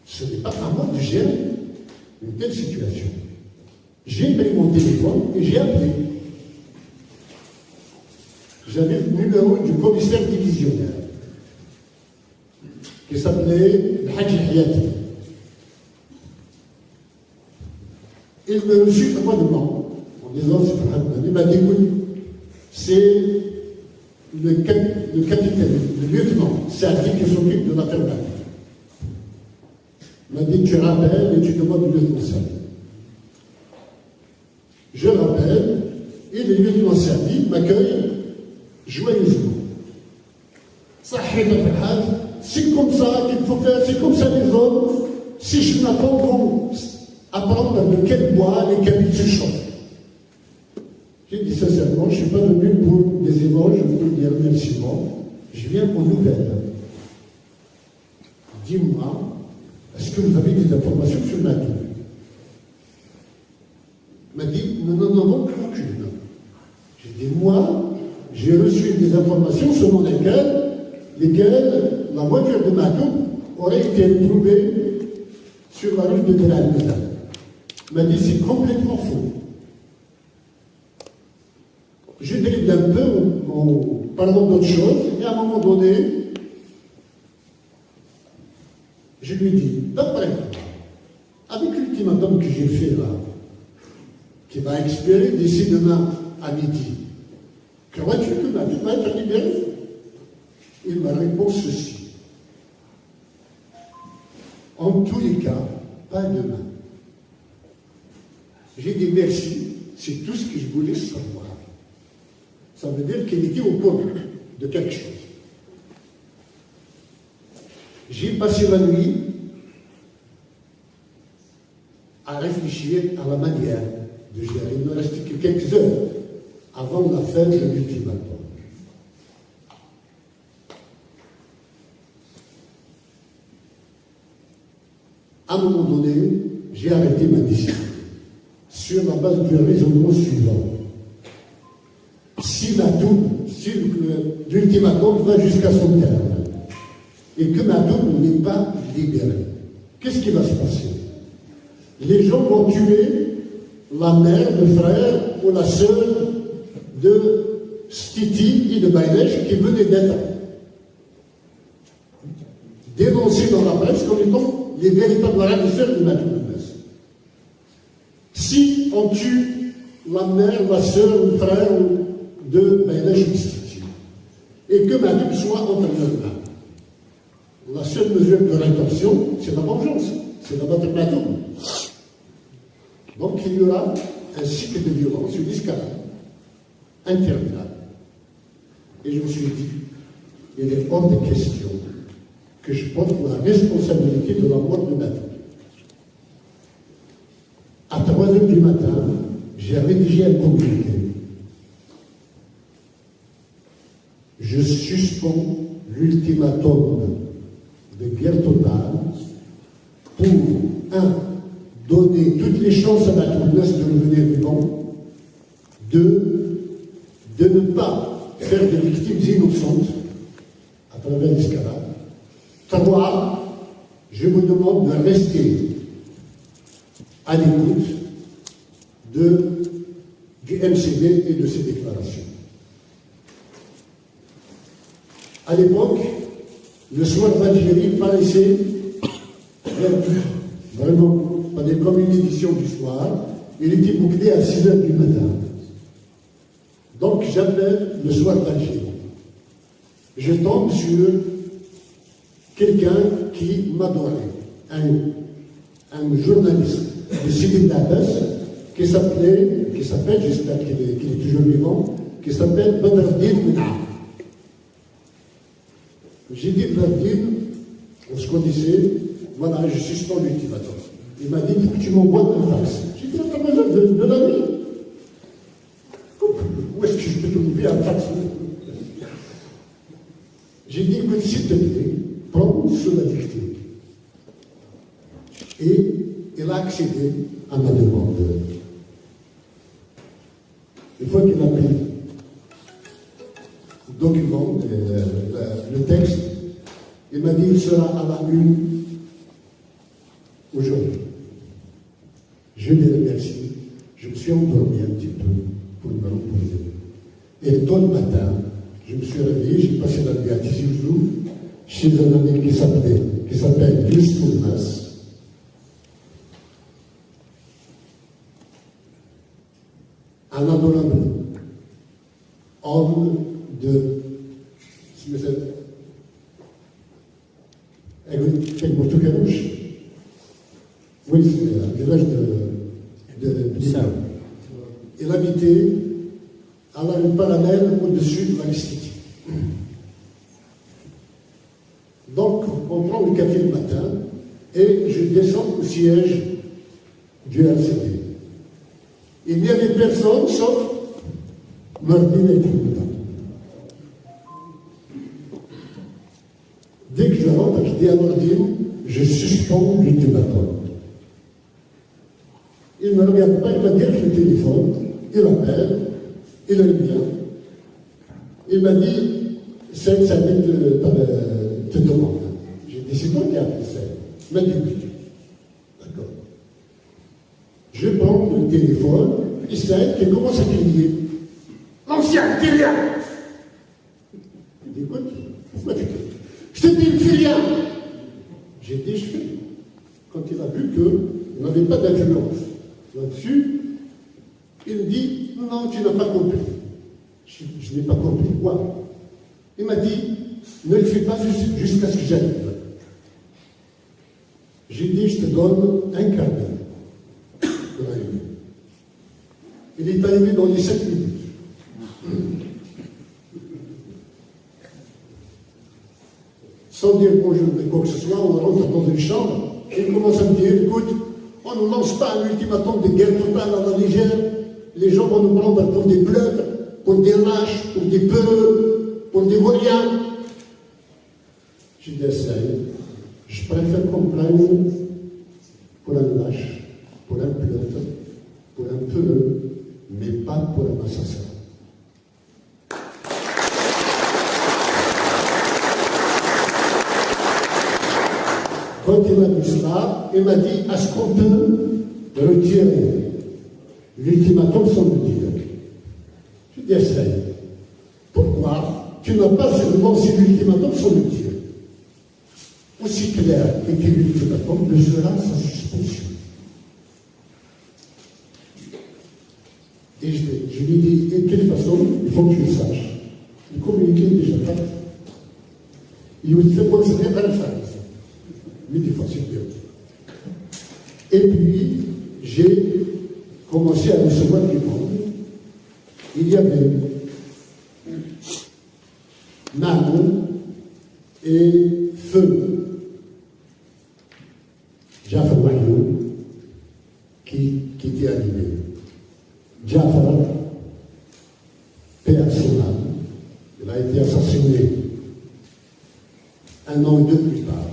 Ce n'est pas à moi de gérer une telle situation. J'ai pris mon téléphone et j'ai appelé. J'avais le numéro du commissaire divisionnaire qui s'appelait Hadji Hayati. Il me reçut froidement en disant, il m'a dit, écoute, c'est le capitaine, le lieutenant, c'est un qui s'occupe de l'affaire Madoum. Il m'a dit, tu rappelles et tu demandes le lieutenant Serdi. Je rappelle, et le lieutenant Serdi m'accueille joyeusement. C'est comme ça qu'il faut faire, c'est comme ça les hommes. Si je n'apprends qu'on apprendre de quel bois les cabines se chauffent. J'ai dit sincèrement, je ne suis pas venu pour des éloges ou pour des remerciements, je viens aux nouvelles. Dis-moi, est-ce que vous avez des informations sur Madoum? Il m'a dit, nous n'en avons aucune. J'ai dit, moi, j'ai reçu des informations selon lesquelles la voiture de Madoum aurait été trouvée sur la rue de Delal. Il m'a dit, c'est complètement faux. Je dérive un peu en parlant d'autre chose, et à un moment donné, je lui dis, d'après avec l'ultimatum que j'ai fait là, qui va expirer d'ici demain à midi, crois-tu que ma vie va être libérée? Il m'a répondu ceci. En tous les cas, pas demain. J'ai dit merci, c'est tout ce que je voulais savoir. Ça veut dire qu'il était au courant de quelque chose. J'ai passé la nuit à réfléchir à la manière de gérer. Il me restait que quelques heures avant la fin de l'ultimatum. À un moment donné, j'ai arrêté ma décision sur la base du raisonnement suivant. Si l'ultimatum va jusqu'à son terme et que Matoum n'est pas libéré, qu'est-ce qui va se passer? Les gens vont tuer la mère, le frère ou la sœur de Stiti et de Bailèche qui venaient d'être dénoncés dans la presse comme étant les véritables ravisseurs de Matoum. Si on tue la mère, la sœur, le frère de Bailèche ou Stiti et que Matoum soit entre leurs mains, la seule mesure de rétorsion, c'est la vengeance, c'est d'abattre Matoum. Donc il y aura un cycle de violence, une escalade interminable. Et je me suis dit, il est hors de question que je porte la responsabilité de la mort de Matoum. À 3h du matin, j'ai rédigé un communiqué. Je suspends l'ultimatum de guerre totale pour, donner toutes les chances à Matoum de revenir vivant, 2, de ne pas faire des victimes innocentes à travers l'escalade, 3, je vous demande de rester à l'écoute du MCD et de ses déclarations. À l'époque, le soir d'Algérie paraissait vraiment comme une édition du soir. Il était bouclé à 6h du matin. Donc j'appelle le soir d'Algérie. Je tombe sur quelqu'un qui m'adorait, un journaliste de Sidi Abbas qui s'appelle, j'espère qu'il est toujours vivant, qui s'appelle Badreddin Mena. J'ai dit Badreddin, on se connaissait, voilà, je suspends l'ultimatum. Il m'a dit, il faut que tu m'envoies un fax. J'ai dit, t'as besoin de la nuit. Où est-ce que je peux trouver un fax? J'ai dit, écoute, s'il te plaît, prends sur la dictée. Et il a accédé à ma demande. Une fois qu'il a pris le document, le texte, il m'a dit, il sera à la une aujourd'hui. Je les remercie. Je me suis endormi un petit peu pour me reposer. Et tôt le matin, je me suis réveillé, j'ai passé la nuit à Tizi Ouzou, chez un ami qui s'appelle Luce Tourmas. Un adorable homme de Portugalouche. Oui, c'est un village de Lima. Il habitait à la rue parallèle au-dessus de l'Aristide. Donc, on prend le café le matin et je descends au siège du RCD. Il n'y avait personne sauf Nordine et Trimouta. Dès que je rentre, je dis à Nordine, je suspends l'ultimatum. Il ne me regarde pas, il m'a dit le téléphone, il appelle, il revient. Il m'a dit, ça te demande. J'ai dit, c'est toi qui as appelé ça. Il m'a dit, oui. D'accord. Je prends le téléphone, Israël qui commence à crier. L'ancien, dis rien. Il dit, écoute, pourquoi tu cries? Je te dis, il ne fait rien. J'ai dit, je fais. Quand il a vu qu'il n'avait pas d'influence là-dessus, il me dit, non, tu n'as pas compris. Je n'ai pas compris. Quoi? Il m'a dit, ne le fais pas jusqu'à ce que j'arrive. J'ai dit, je te donne un quart d'heure pour arriver. Il est arrivé dans les 7 minutes. sans dire bonjour de quoi que ce soit, on rentre dans une chambre et il commence à me dire, écoute, on ne lance pas un ultimatum de guerre totale à la Niger, les gens vont nous prendre pour des bleus, pour des lâches, pour des peureux, pour des vauriens. Je dis, je préfère qu'on prenne pour un lâche, pour un pleutre, pour un peureux, mais pas pour un assassin. Quand il a vu cela, il m'a dit, est-ce qu'on peut retirer l'ultimatum sans le dire? Je dis, essaye. Pourquoi tu n'as pas lancé l'ultimatum sans le dire? Aussi clair qu'est l'ultimatum le sera sa suspension. Et je lui dis, de toute façon, il faut que tu le saches. Le communiqué est déjà fait. Il me fait penser à la fin. Lui, des fois, c'est bien. Et puis, j'ai commencé à recevoir du monde. Il y avait Manon et Feu, Jafar Wahyo, qui était arrivé. Jafar, père son âme, il a été assassiné un an et deux plus tard,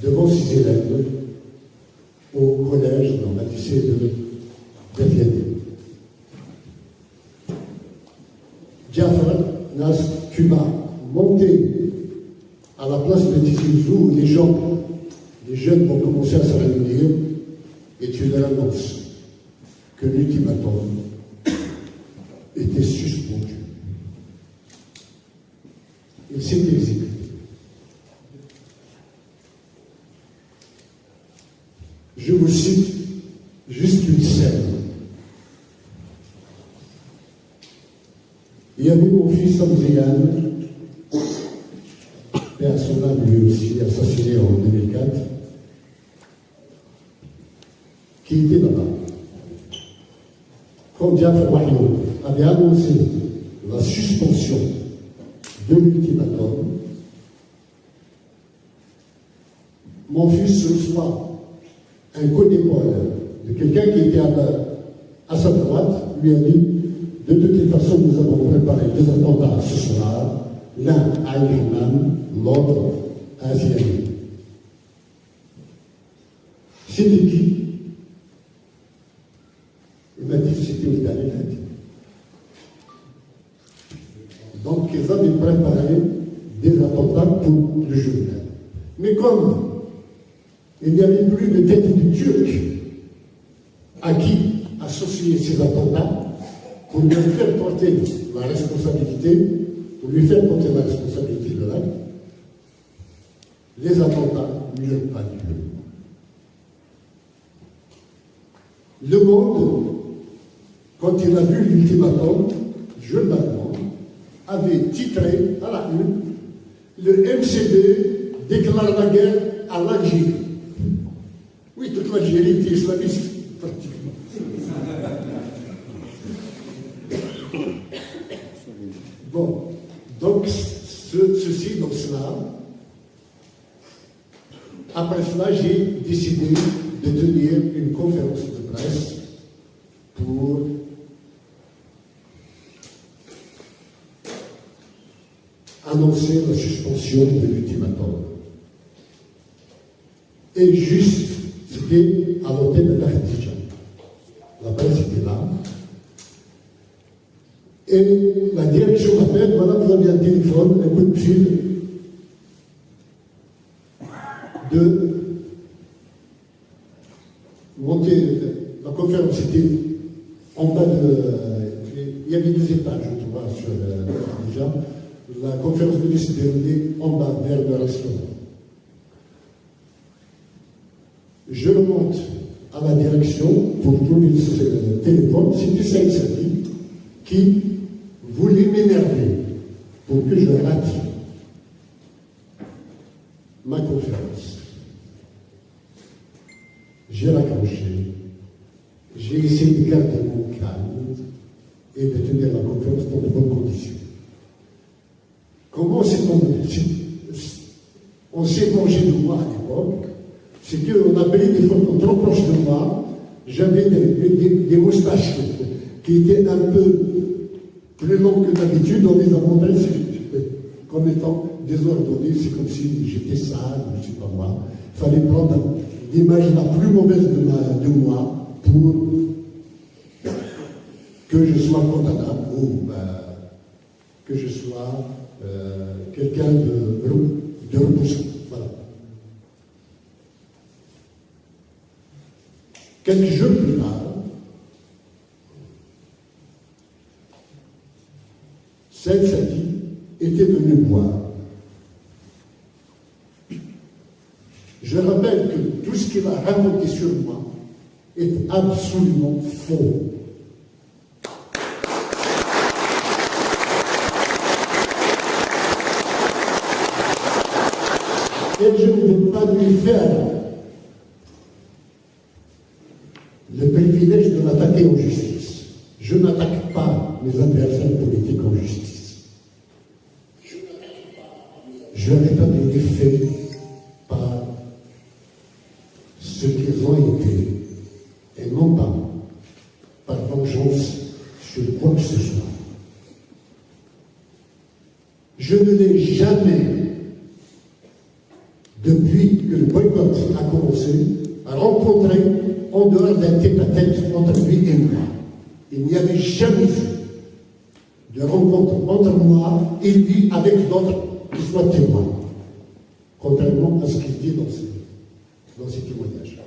devant ses élèves, au collège dans le lycée de Vienne. Jafar Nas Cuba, monté à la place de Tizi où les jeunes vont commencer à se réunir, et tu leur annonces que l'ultimatum était suspendu. Il s'est exécuté. Je vous cite juste une scène. Il y avait mon fils Andrian, père son âme lui aussi, assassiné en 2004, qui était là-bas. Quand Jafar Wahyo avait annoncé la suspension de l'ultimatum, mon fils reçoit un coup d'épaule de quelqu'un qui était à sa droite, lui a dit, de toute façon, nous avons préparé deux attentats ce soir, l'un à Imam, l'autre à Ziani. C'était qui? Il m'a dit que c'était au dernier. Donc, ils avaient préparé des attentats pour le journal. Mais comme il n'y avait plus de tête du Turc à qui associer ces attentats, pour lui faire porter la responsabilité, de l'acte, les attentats n'eurent pas lieu. Le Monde, quand il a vu l'ultimatum, journalistement, avait titré à la une, le MCD déclare la guerre à l'Algérie. Oui, toute l'Algérie était islamiste, pratiquement. Bon, donc, ceci, donc cela. Après cela, j'ai décidé de tenir une conférence de presse pour annoncer la suspension de l'ultimatum. Et juste, c'était à l'hôtel de la Khadija. La presse était là. Et la direction m'appelle, voilà, vous avez un téléphone, un coup de fil de monter. La conférence était en bas il y avait 2 étages, je trouve, sur déjà. La conférence devait se dérouler en bas, vers le restaurant. Je remonte à la direction pour trouver ce téléphone. C'était Saïd Sadi qui voulait m'énerver pour que je rate ma conférence. J'ai raccroché, j'ai essayé de garder mon calme et de tenir la conférence dans de bonnes conditions. Comment on s'est vengé de moi à l'époque, c'est qu'on appelait des photos trop proches de moi. J'avais des moustaches qui étaient un peu plus longues que d'habitude. On les a montrées comme étant désordonnées. C'est comme si j'étais sale, je ne sais pas moi. Il fallait prendre l'image la plus mauvaise de moi pour que je sois condamnable ou que je sois quelqu'un de repoussant. Voilà. Quelques jours plus tard, Saïd Sadi était venu me voir. Je rappelle que tout ce qu'il a raconté sur moi est absolument faux. Et je ne vais pas lui faire le privilège de l'attaquer en justice. Je n'attaque pas mes adversaires politiques en justice. Je rétablis les faits par ce qu'ils ont été, et non pas par vengeance sur quoi que ce soit. Je ne l'ai jamais, depuis que le boycott a commencé, rencontré en dehors d'un tête-à-tête entre lui et moi. Il n'y avait jamais eu de rencontre entre moi et lui avec d'autres qui soient témoins, contrairement à ce qu'il dit dans ses témoignages.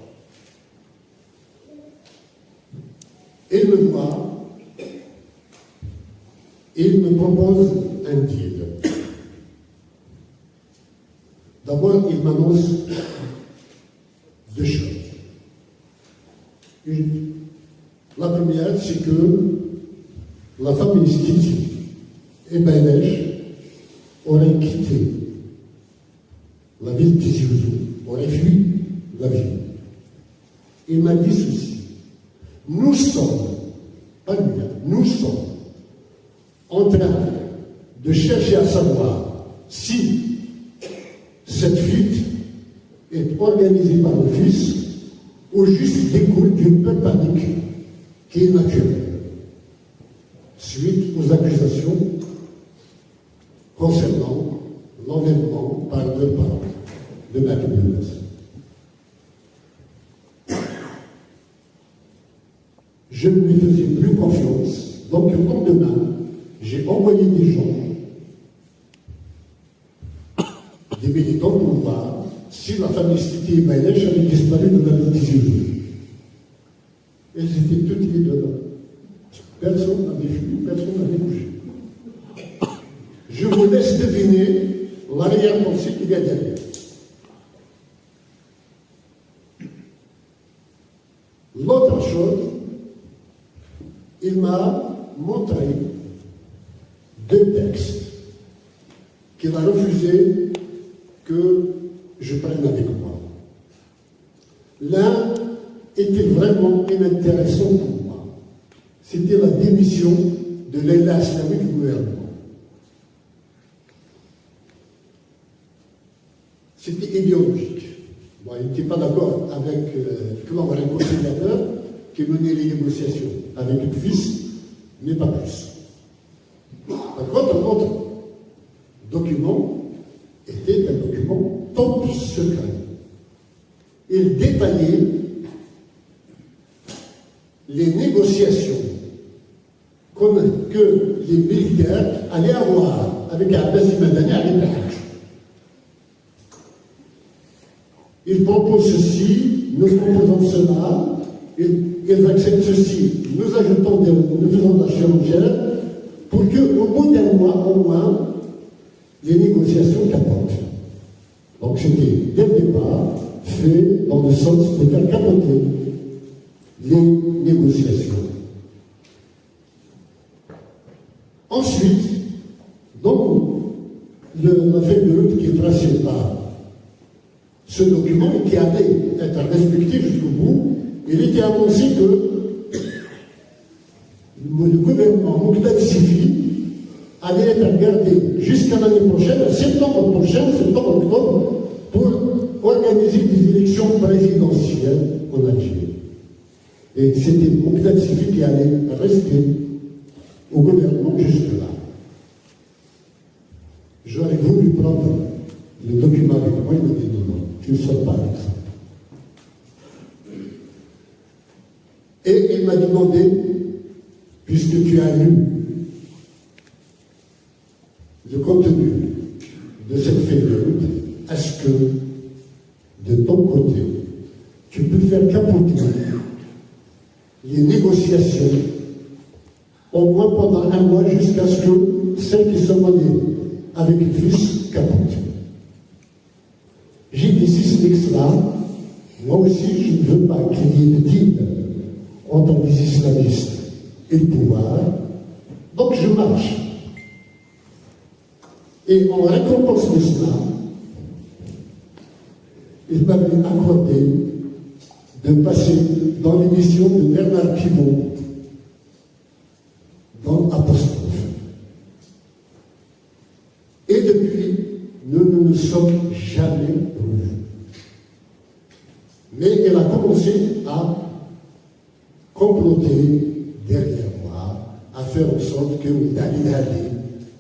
Il me voit et il me propose un deal. D'abord, il m'annonce deux choses. La première, c'est que la famille Stiti et Baïlèche auraient quitté la ville de Tizi Ouzou, auraient fui la ville. Il m'a dit ceci: nous sommes, pas lui, nous sommes en train de chercher à savoir si cette fuite est organisée par le fils ou juste découle d'une peur panique qui est naturelle, suite aux accusations concernant l'enlèvement par deux parents de Maître Bleuès. Je ne lui faisais plus confiance, donc le lendemain, j'ai envoyé des gens, des militants pour voir si la famille Stiti et Baïlèche avait disparu de la ville Tizi Ouzou. Elles étaient toutes les deux là. Personne n'avait fui, personne n'avait bougé. Je vous laisse deviner l'arrière-pensée qu'il y a derrière. L'autre chose, il m'a montré deux textes qu'il a refusé que je prenne avec moi. L'un était vraiment inintéressant pour moi. C'était la démission de Leïla Aslaoui du gouvernement. C'était idéologique. Bon, il n'était pas d'accord avec Clan, un conciliateur qui menait les négociations avec le fils, mais pas plus. Par contre, un autre document était un document top secret. Il détaillait les négociations que les militaires allaient avoir avec Abbas Madani à l'époque. Ils proposent ceci, nous proposons cela, ils acceptent ceci, nous faisons de la chirurgie pour qu'au bout d'un mois, au moins, les négociations capotent. Donc c'était, dès le départ, fait dans le sens de faire capoter les négociations. Ensuite, dans la feuille de route qui est tracée par ce document et qui allait être respecté jusqu'au bout, il était annoncé que le gouvernement Mouktar Sifi allait être gardé jusqu'à l'année prochaine, septembre prochain, septembre-octobre, organisé des élections présidentielles en Algérie. Et c'était Mouktar Sifi qui allait rester au gouvernement jusque-là. J'aurais voulu prendre le document avec moi, il m'a dit non, tu ne sors pas avec ça. Et il m'a demandé, puisque tu as lu le contenu de cette feuille de route, est-ce que de ton côté, tu peux faire capoter les négociations au moins pendant un mois jusqu'à ce que celles qui sont menées avec le fils capotent. J'ai dit, si ce n'est que cela, moi aussi je ne veux pas qu'il y ait de deal entre les islamistes et le pouvoir, donc je marche. Et en récompense de cela, il m'avait accordé de passer dans l'émission de Bernard Pivot dans Apostrophe. Et depuis, nous ne nous sommes jamais revus. Mais elle a commencé à comploter derrière moi, à faire en sorte que Dalil Ali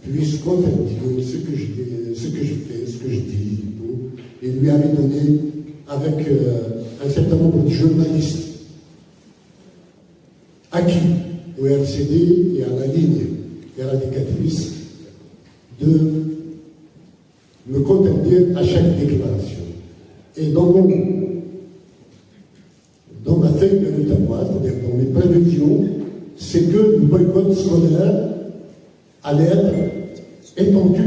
puisse contredire ce que je fais, ce que je dis et tout. Et lui avait donné, avec un certain nombre de journalistes, acquis au RCD et à la ligne éradicatrice, de me contredire à chaque déclaration. Et dans ma feuille de route à moi, c'est-à-dire dans mes prévisions, c'est que le boycott scolaire allait être étendu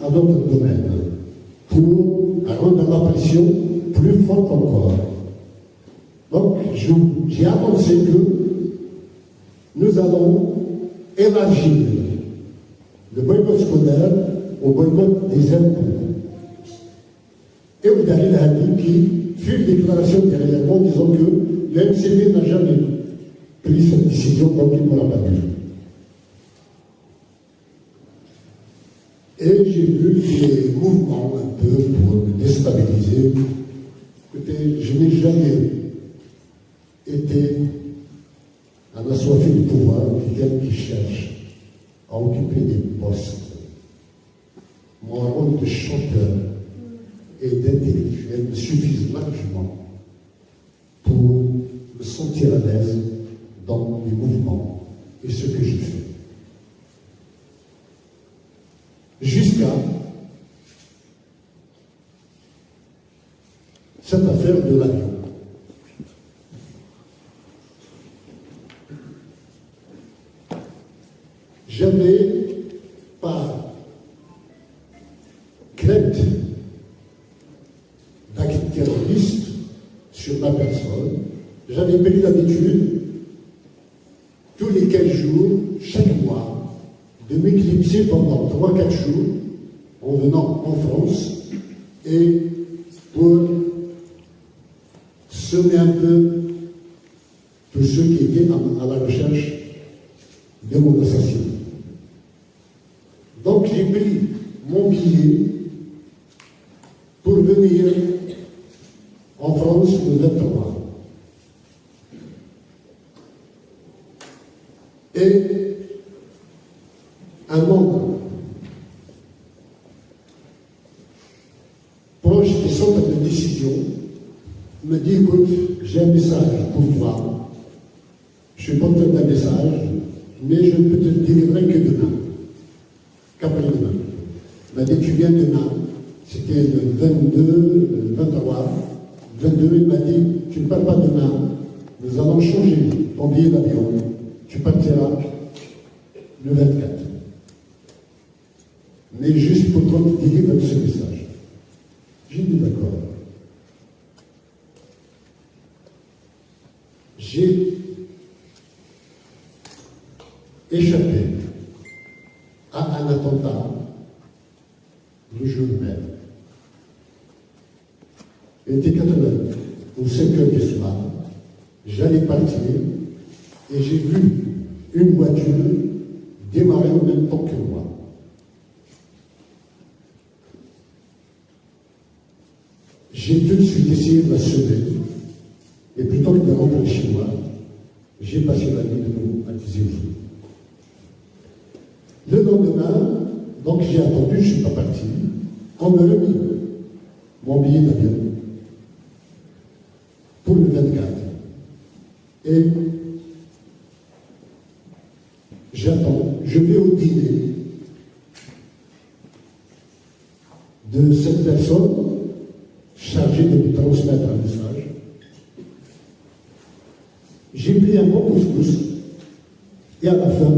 à d'autres domaines pour rendre la pression plus forte encore. Donc, j'ai annoncé que nous allons élargir le boycott scolaire au boycott des impôts. Et vous avez la qui fait une déclaration derrière moi en disant que le MCP n'a jamais pris cette décision, donc il ne l'a pas dit. Et j'ai vu des mouvements un peu pour me déstabiliser. Écoutez, je n'ai jamais été un assoiffé de pouvoir, quelqu'un qui cherche à occuper des postes. Mon rôle de chanteur et d'intellectuel me suffisent largement pour me sentir à l'aise dans les mouvements et ce que je fais. Jusqu'à cette affaire de l'avion. J'avais pas crainte d'actes terroristes sur ma personne. J'avais pris l'habitude, tous les 15 jours, chaque mois, de m'éclipser pendant 3-4 jours en venant en France et pour semer un peu tous ceux qui étaient à la recherche de mon assassinat. Donc j'ai pris mon billet pour venir en France le 23. Et un membre proche des centres de décision me dit, écoute, j'ai un message pour toi. Je suis porteur d'un message, mais je ne peux te le délivrer que demain. Qu'après-demain. Il m'a dit, tu viens demain. C'était le 22, le 23, 22, il m'a dit, tu ne pars pas demain. Nous allons changer ton billet d'avion. Tu partiras le 24. Mais juste pour qu'on te délivre ce message. J'ai dit d'accord. J'ai échappé à un attentat le jour même. Il était 4 heures ou 5 heures du soir. J'allais partir et j'ai vu une voiture démarrer en même temps que moi. J'ai tout de suite de la semaine, et plutôt que de rentrer chez moi, j'ai passé la nuit de nouveau à Tizi Ouzou. Le lendemain, donc j'ai attendu, je ne suis pas parti, on me remet mon billet d'avion pour le 24. Et j'attends, je vais au dîner de cette personne chargée de me transmettre un message. J'ai pris un bon couscous et à la fin,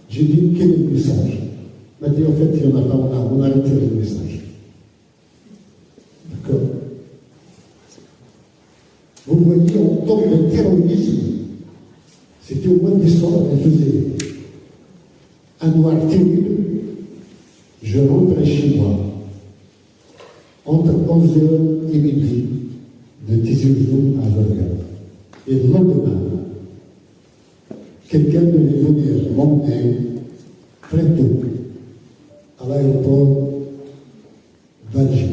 j'ai dit quel est le message. Il m'a dit en fait il n'y en a pas, on a retiré le message. D'accord. Vous voyez, en tant que terrorisme, c'était au mois de décembre, on faisait un noir terrible. Je rentrais chez moi entre 11h et midi de Tizi Ouzou à Verga. Et le lendemain, quelqu'un devait venir m'emmener très tôt à l'aéroport d'Alger.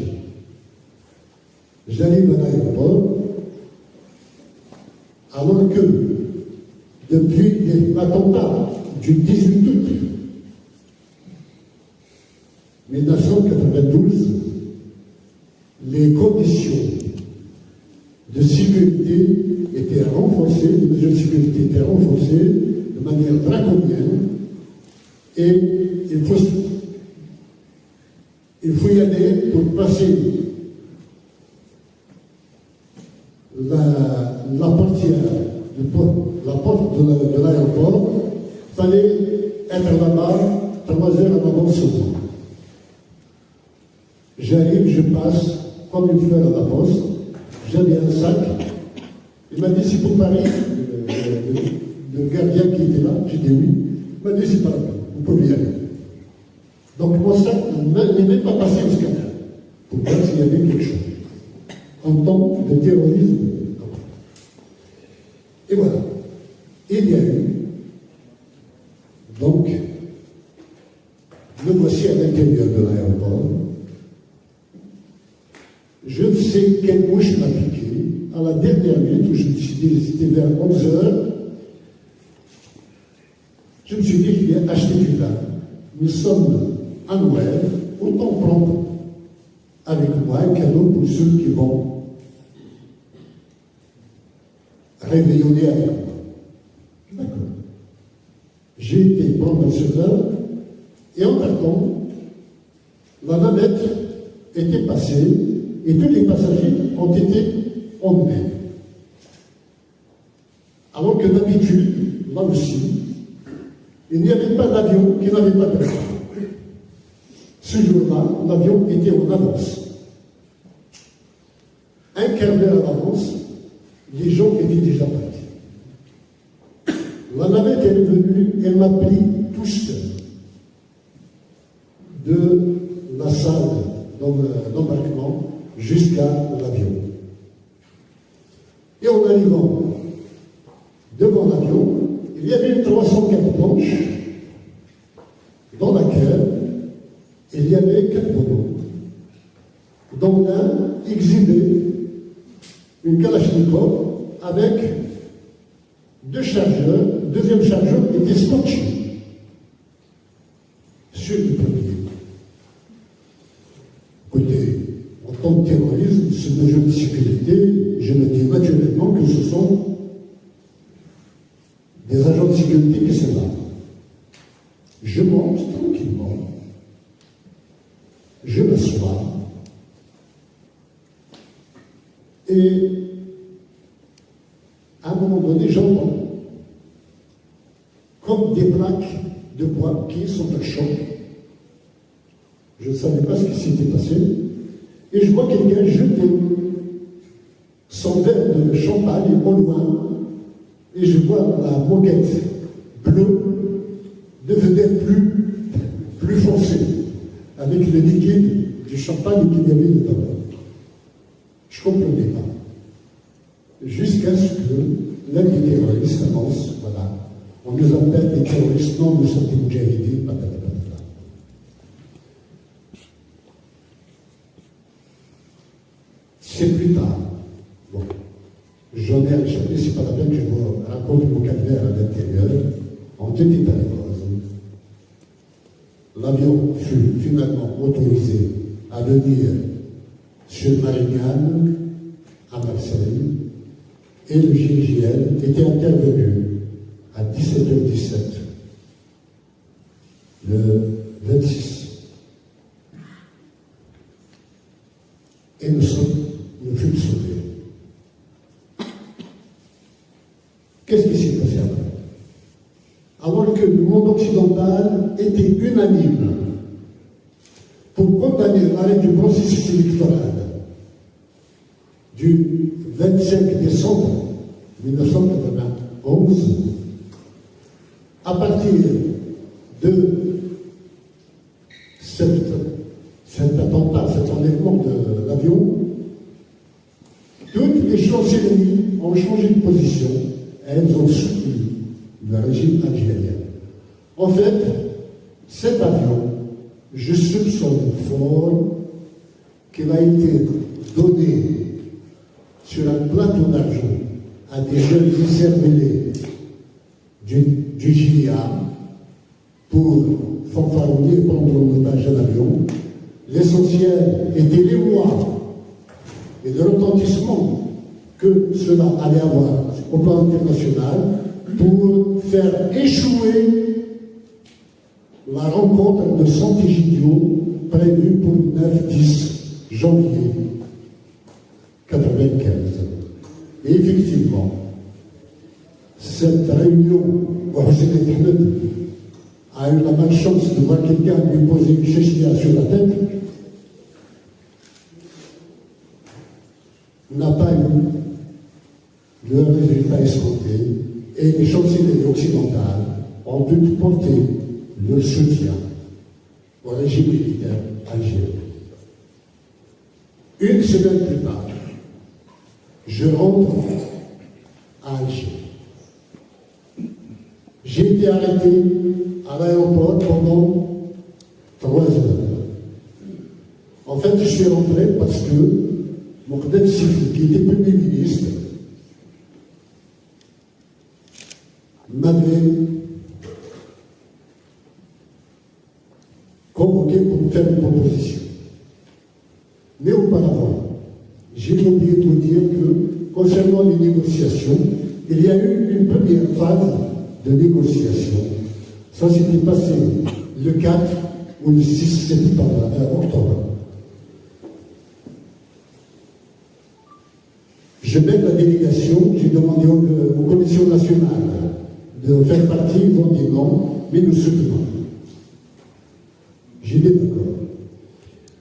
J'arrive à l'aéroport, alors que depuis l'attentat du 18 août 1992, les conditions de sécurité étaient renforcées, les mesures de sécurité étaient renforcées de manière draconienne, et il faut y aller pour passer la portière, la porte de l'aéroport. Il fallait être là-bas 3 heures en avance sur moi. J'arrive, je passe comme une fleur à la poste, j'avais un sac. Il m'a dit c'est pour Paris, le gardien qui était là, j'ai dit oui. Il m'a dit c'est pas là, vous pouvez y aller. Donc mon sac n'est même pas passé au scanner pour voir s'il y avait quelque chose. En temps de terrorisme. Et voilà. Il y a eu, donc, me voici à l'intérieur de l'aéroport. Je ne sais quelle mouche m'a piqué. À la dernière minute où je me suis dit, c'était vers 11h, je me suis dit, je viens acheter du vin. Nous sommes à Noël, autant prendre avec moi un cadeau pour ceux qui vont réveillonner avec moi. D'accord. J'ai été prendre ce vin, et en partant, la navette était passée, et tous les passagers ont été emmenés. Alors que d'habitude, là aussi, il n'y avait pas d'avion qui n'avait pas de retard. Ce jour-là, l'avion était en avance. Un quart d'heure à l'avance, les gens étaient déjà partis. La navette est venue, elle m'a pris tout seul de la salle d'embarquement jusqu'à l'avion. Et en arrivant devant l'avion, il y avait une 304 planches dans laquelle il y avait 4 bonhommes, dont l'un exhibait une Kalachnikov avec 2 chargeurs. Le deuxième chargeur était scotché sur le premier. Écoutez, en tant que terrorisme, ce mesure de sécurité, je me dis naturellement que ce sont des agents de sécurité qui sont là. Je monte tranquillement, je m'assois, et à un moment donné, j'entends comme des plaques de bois qui sont à choc. Je ne savais pas ce qui s'était passé, et je vois quelqu'un jeter son verre de champagne au loin, et je vois la moquette bleue devenir plus foncée, avec le liquide du champagne qu'il y avait dedans. Je ne comprenais pas. Jusqu'à ce que l'un des terroristes annonce, voilà, on nous appelle des terroristes, non, nous sommes des moudjahidines, patata. C'est plus tard j'en ai échappé, c'est pas la peine que je vous raconte mon calvaire à l'intérieur, en toute état de cause. L'avion fut finalement autorisé à venir sur Marignane, à Marseille, et le GIGN était intervenu à 17h17, le 26. Et nous fûmes sauvés. Qu'est-ce qui s'est passé après? Alors que le monde occidental était unanime pour condamner l'arrêt du processus électoral du 25 décembre 1991, à partir de cet attentat, cet enlèvement de l'avion, toutes les chancelleries ont changé de position et elles ont soutenu le régime algérien. En fait, cet avion, je soupçonne fort qu'il a été donné sur un plateau d'argent à des jeunes écervelés du GIA pour fanfaronner et prendre en otage un avion. L'essentiel était l'émoi et le retentissement que cela allait avoir au plan international pour faire échouer la rencontre de Sant'Egidio prévue pour le 9-10 janvier 1995. Et effectivement, cette réunion où Hossein Ahmed a eu la malchance de voir quelqu'un lui poser une chéchia sur la tête, n'a pas eu le résultat escompté, et les chancelleries occidentales ont dû porter leur soutien au régime militaire algérien. Une semaine plus tard, je rentre à Alger. J'ai été arrêté à l'aéroport pendant 3 heures. En fait, je suis rentré parce que Mohamed Sifi, qui était Premier ministre, m'avait convoqué pour me faire une proposition. Mais auparavant, j'ai oublié de vous dire que, concernant les négociations, il y a eu une première phase de négociation. Ça s'était passé le 4 ou le 6 octobre. Je mets la délégation, j'ai demandé aux commissions nationales de faire partie, ils ont dit non, mais nous soutenons. J'ai dit d'accord.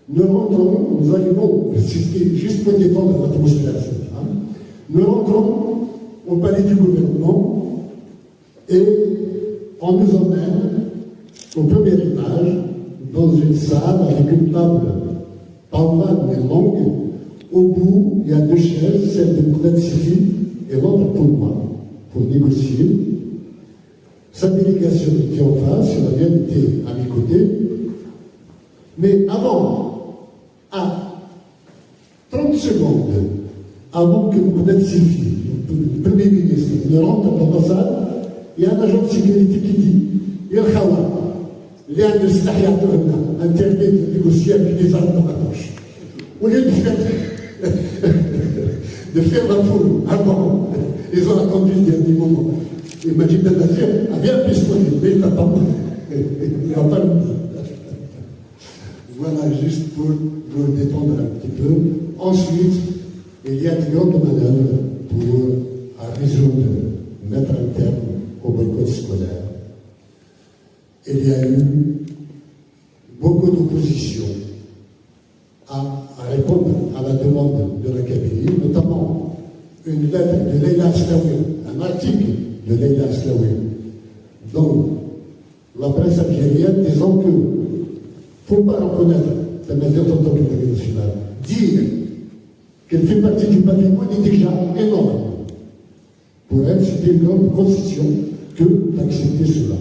Nous rentrons, nous arrivons, c'était juste pour défendre l'atmosphère, nous rentrons au palais du gouvernement et on nous emmène au premier étage dans une salle avec une table pas mais longue. Au bout, il y a 2 chaises, celle de Mohamed Sifi et l'autre pour moi, pour négocier. Sa délégation était en face, elle a bien été à mes côtés. Mais avant, à 30 secondes, avant que Mohamed Sifi, le Premier ministre, ne rentre dans la salle, il y a un agent de sécurité qui dit « Il y a les interdit de négocier avec des armes dans la poche. » Au lieu de faire la foule avant, ils ont attendu le dernier moment. Et Majid Ben-Nazir a bien pistolet, mais il n'a pas le. Voilà, juste pour vous détendre un petit peu. Ensuite, il y a des grandes manœuvres pour résoudre, mettre un terme au boycott scolaire. Il y a eu beaucoup d'opposition à répondre à la demande de la Kabylie, notamment une lettre de Leïla Aslaoui, un article de Leïla Aslaoui, dans la presse algérienne disant que il ne faut pas reconnaître la nation en tant qu'État national. Dire qu'elle fait partie du patrimoine est déjà énorme. Pour elle, c'était une grande concession que d'accepter cela.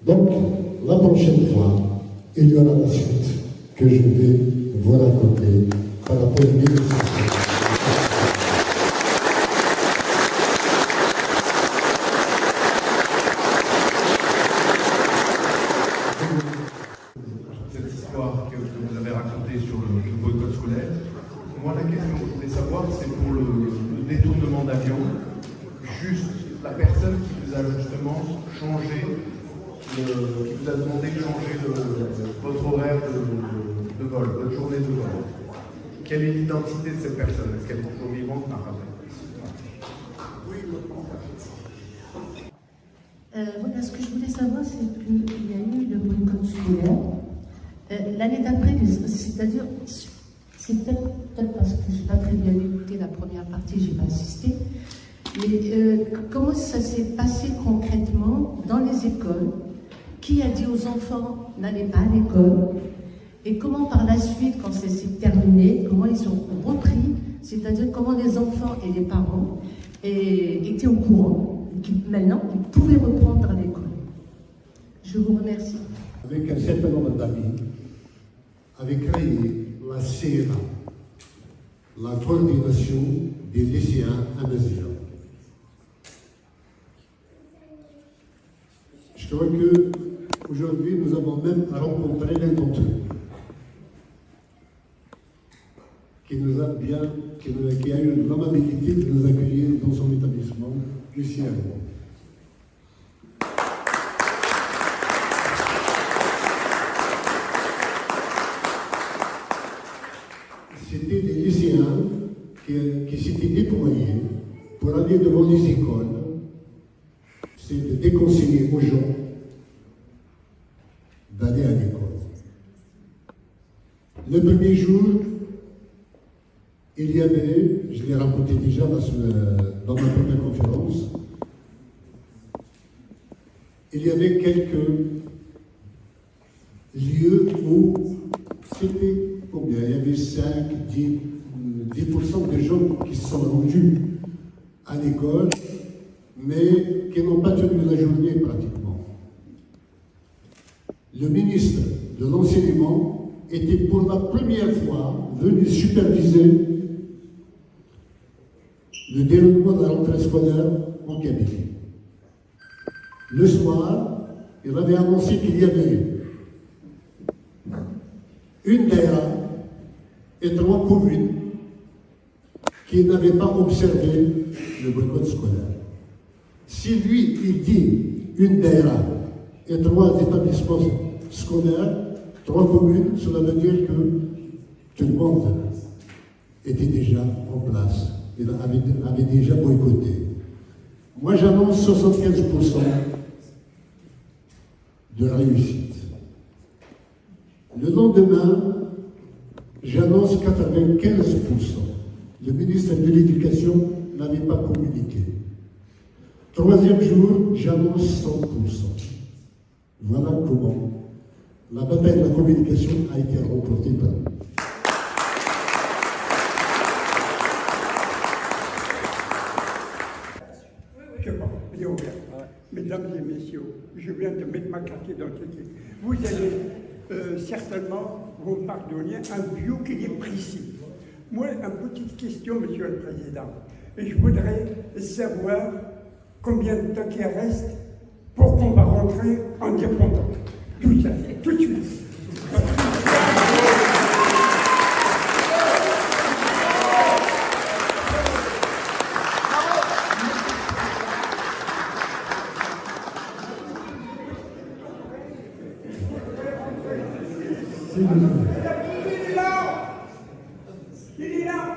Donc, la prochaine fois, il y aura la suite que je vais vous raconter par rapport aux négociations. détournement d'avion. Juste la personne qui vous a justement changé, qui vous a demandé de changer votre horaire de vol, votre journée de vol. Quelle est l'identité de cette personne? Est-ce qu'elle est toujours vivante? Voilà, ce que je voulais savoir, c'est qu'il y a eu le boycott scolaire. L'année d'après, c'est-à-dire, c'est peut-être parce que je n'ai pas très bien écouté la première partie, je n'ai pas assisté, mais comment ça s'est passé concrètement dans les écoles? Qui a dit aux enfants n'allez pas à l'école? Et comment par la suite, quand ça s'est terminé, comment ils ont repris? C'est-à-dire comment les enfants et les parents étaient au courant, maintenant ils pouvaient reprendre l'école. Je vous remercie. Avec un certain nombre d'amis, avait créé la CERA, la coordination des lycéens indésirables. Je crois qu'aujourd'hui, nous avons même rencontré l'un d'entre eux, qui a eu l'amabilité de nous accueillir dans son établissement, Lucien. C'était des lycéens qui s'étaient déployés pour aller devant les écoles, c'est de déconseiller aux gens d'aller à l'école. Le premier jour, il y avait, je l'ai raconté déjà dans ma première conférence, il y avait quelques lieux où c'était combien? Il y avait 5, 10% de gens qui se sont rendus à l'école, mais qui n'ont pas tenu la journée pratiquement. Le ministre de l'Enseignement était pour la première fois venu superviser le déroulement de la rentrée scolaire en Kabylie. Le soir, il avait annoncé qu'il y avait une daïra et 3 communes qui n'avaient pas observé le boycott scolaire. Si lui, il dit une daïra et 3 établissements scolaires, 3 communes, cela veut dire que tout le monde était déjà en place. Il avait déjà boycotté. Moi, j'annonce 75% de réussite. Le lendemain, j'annonce 95%. Le ministre de l'Éducation n'avait pas communiqué. 3e jour, j'annonce 100%. Voilà comment la bataille de la communication a été remportée par nous. Mesdames et messieurs, je viens de mettre ma carte d'identité. Vous allez certainement vous pardonner un bio qui est précis. Moi, une petite question, Monsieur le Président. Et je voudrais savoir combien de temps il reste pour qu'on va rentrer indépendant. Tout ça, tout de suite. Il est là. Il est là.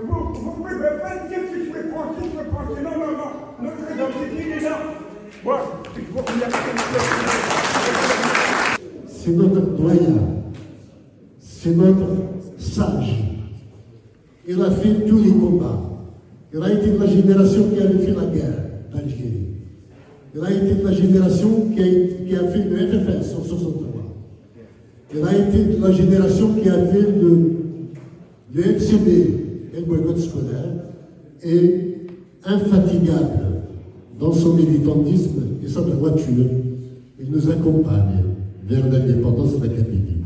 Vous pouvez pas dire que je suis français. Non. Notre identité, il est là. Moi, je vous remercie. C'est notre doyen. C'est notre sage. Il a fait tous les combats. Il a été de la génération qui avait fait la guerre d'Algérie. Il a été de la génération qui a fait le FFS en 63. Il a été de la génération qui a fait le FCB et le boycott scolaire, et infatigable dans son militantisme et sa droiture, il nous accompagne vers l'indépendance de la Kabylie.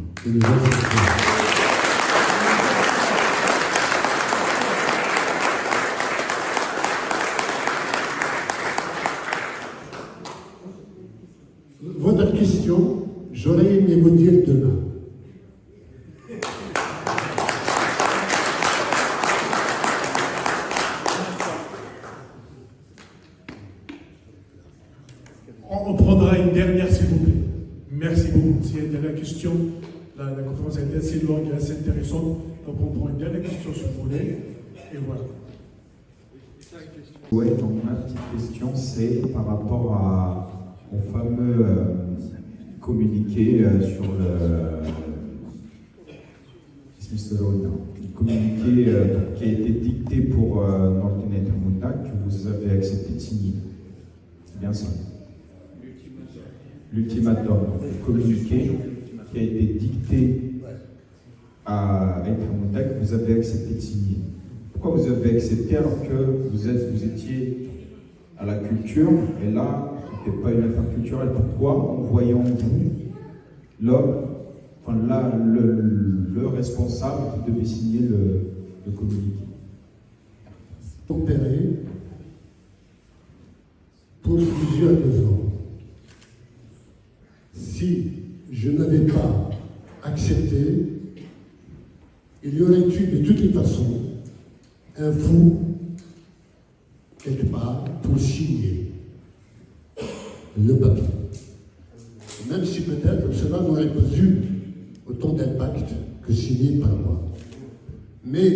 Votre question, j'aurais aimé vous dire demain. On prendra une dernière, s'il vous plaît. Merci beaucoup. S'il y a une dernière question, la conférence a été assez longue et assez intéressante. Donc on prend une dernière question si vous voulez. Et voilà. Oui, donc ma petite question, c'est par rapport au fameux communiqué sur le communiqué qui a été dicté pour Nordnet Mundak, que vous avez accepté de signer. C'est bien ça. L'ultimatum, le communiqué qui a été dicté à Mundak, que vous avez accepté de signer. Pourquoi vous avez accepté alors que vous étiez à la culture et là, ce n'était pas une affaire culturelle? Pourquoi, en voyant vous, l'homme, enfin là, le responsable qui devait signer le communiqué? Opéré pour plusieurs raisons. Si je n'avais pas accepté, il y aurait eu de toutes les façons un fou quelque part pour signer le papier. Même si peut-être cela n'aurait pas eu autant d'impact que signé par moi. Mais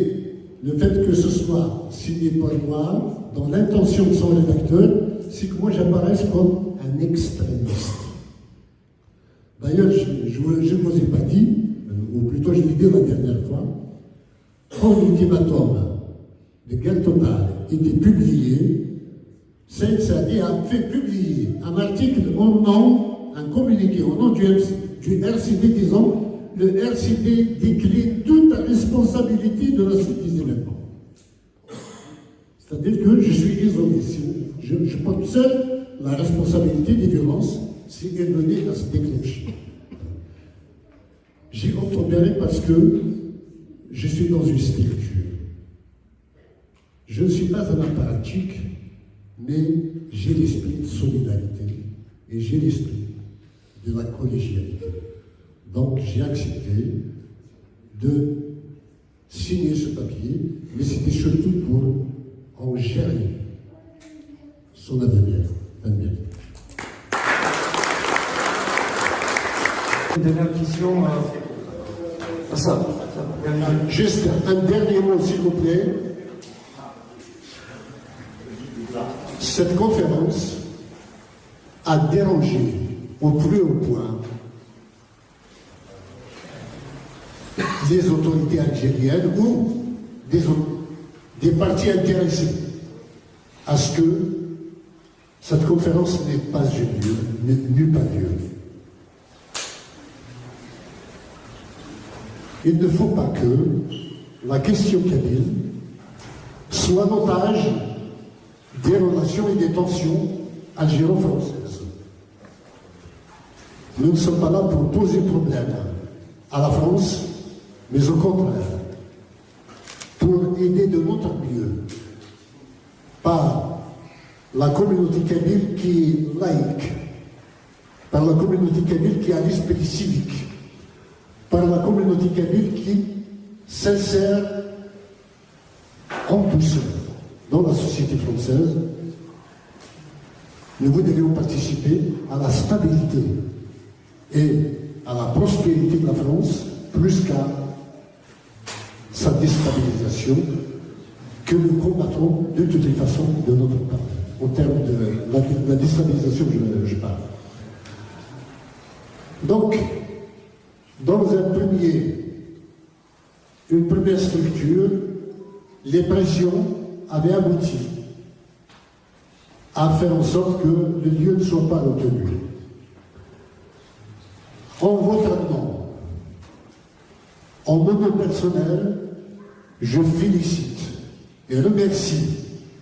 le fait que ce soit signé par moi, dans l'intention de son rédacteur, c'est que moi j'apparaisse comme un extrémiste. D'ailleurs, je ne vous ai pas dit, ou plutôt je l'ai dit la dernière fois, quand l'ultimatum de guerre totale était publié, Saïd Saadi a fait publier un article au nom, un communiqué au nom du RCD disant le RCD décline toute la responsabilité de la suite des événements. C'est-à-dire que je suis isolé. Je porte seul la responsabilité des violences si elles venaient à se déclencher. J'ai opéré parce que je suis dans une structure. Je ne suis pas un apparatchik, mais j'ai l'esprit de solidarité et j'ai l'esprit de la collégialité. Donc j'ai accepté de signer ce papier, mais c'était surtout pour en gérer son avenir. Une dernière question. Juste un dernier mot, s'il vous plaît. Cette conférence a dérangé au plus haut point des autorités algériennes ou des partis intéressés à ce que cette conférence n'ait pas eu lieu, n'eut pas lieu. Il ne faut pas que la question kabyle soit l'otage des relations et des tensions algéro-françaises. Nous ne sommes pas là pour poser problème à la France, mais au contraire, pour aider de notre mieux, par la communauté kabyle qui est laïque, par la communauté kabyle qui a l'esprit civique, par la communauté kabyle qui s'insère en douceur dans la société française. Nous voudrions participer à la stabilité et à la prospérité de la France plus qu'à sa déstabilisation que nous combattrons de toutes les façons de notre part. En termes de la déstabilisation, je parle. Donc, dans une première structure, les pressions avaient abouti à faire en sorte que le lieu ne soit pas retenu. En votre nom, en mon nom personnel, je félicite et remercie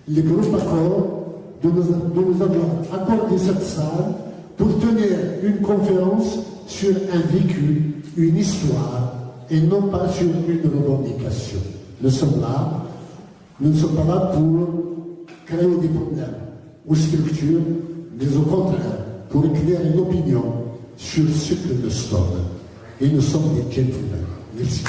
les groupes accords de nous avoir accordé cette salle pour tenir une conférence sur un vécu, une histoire, et non pas sur une revendication. Nous ne sommes pas là pour créer des problèmes aux structures, mais au contraire, pour éclairer une opinion sur ce que nous sommes. Et nous sommes des gentlemen. Merci.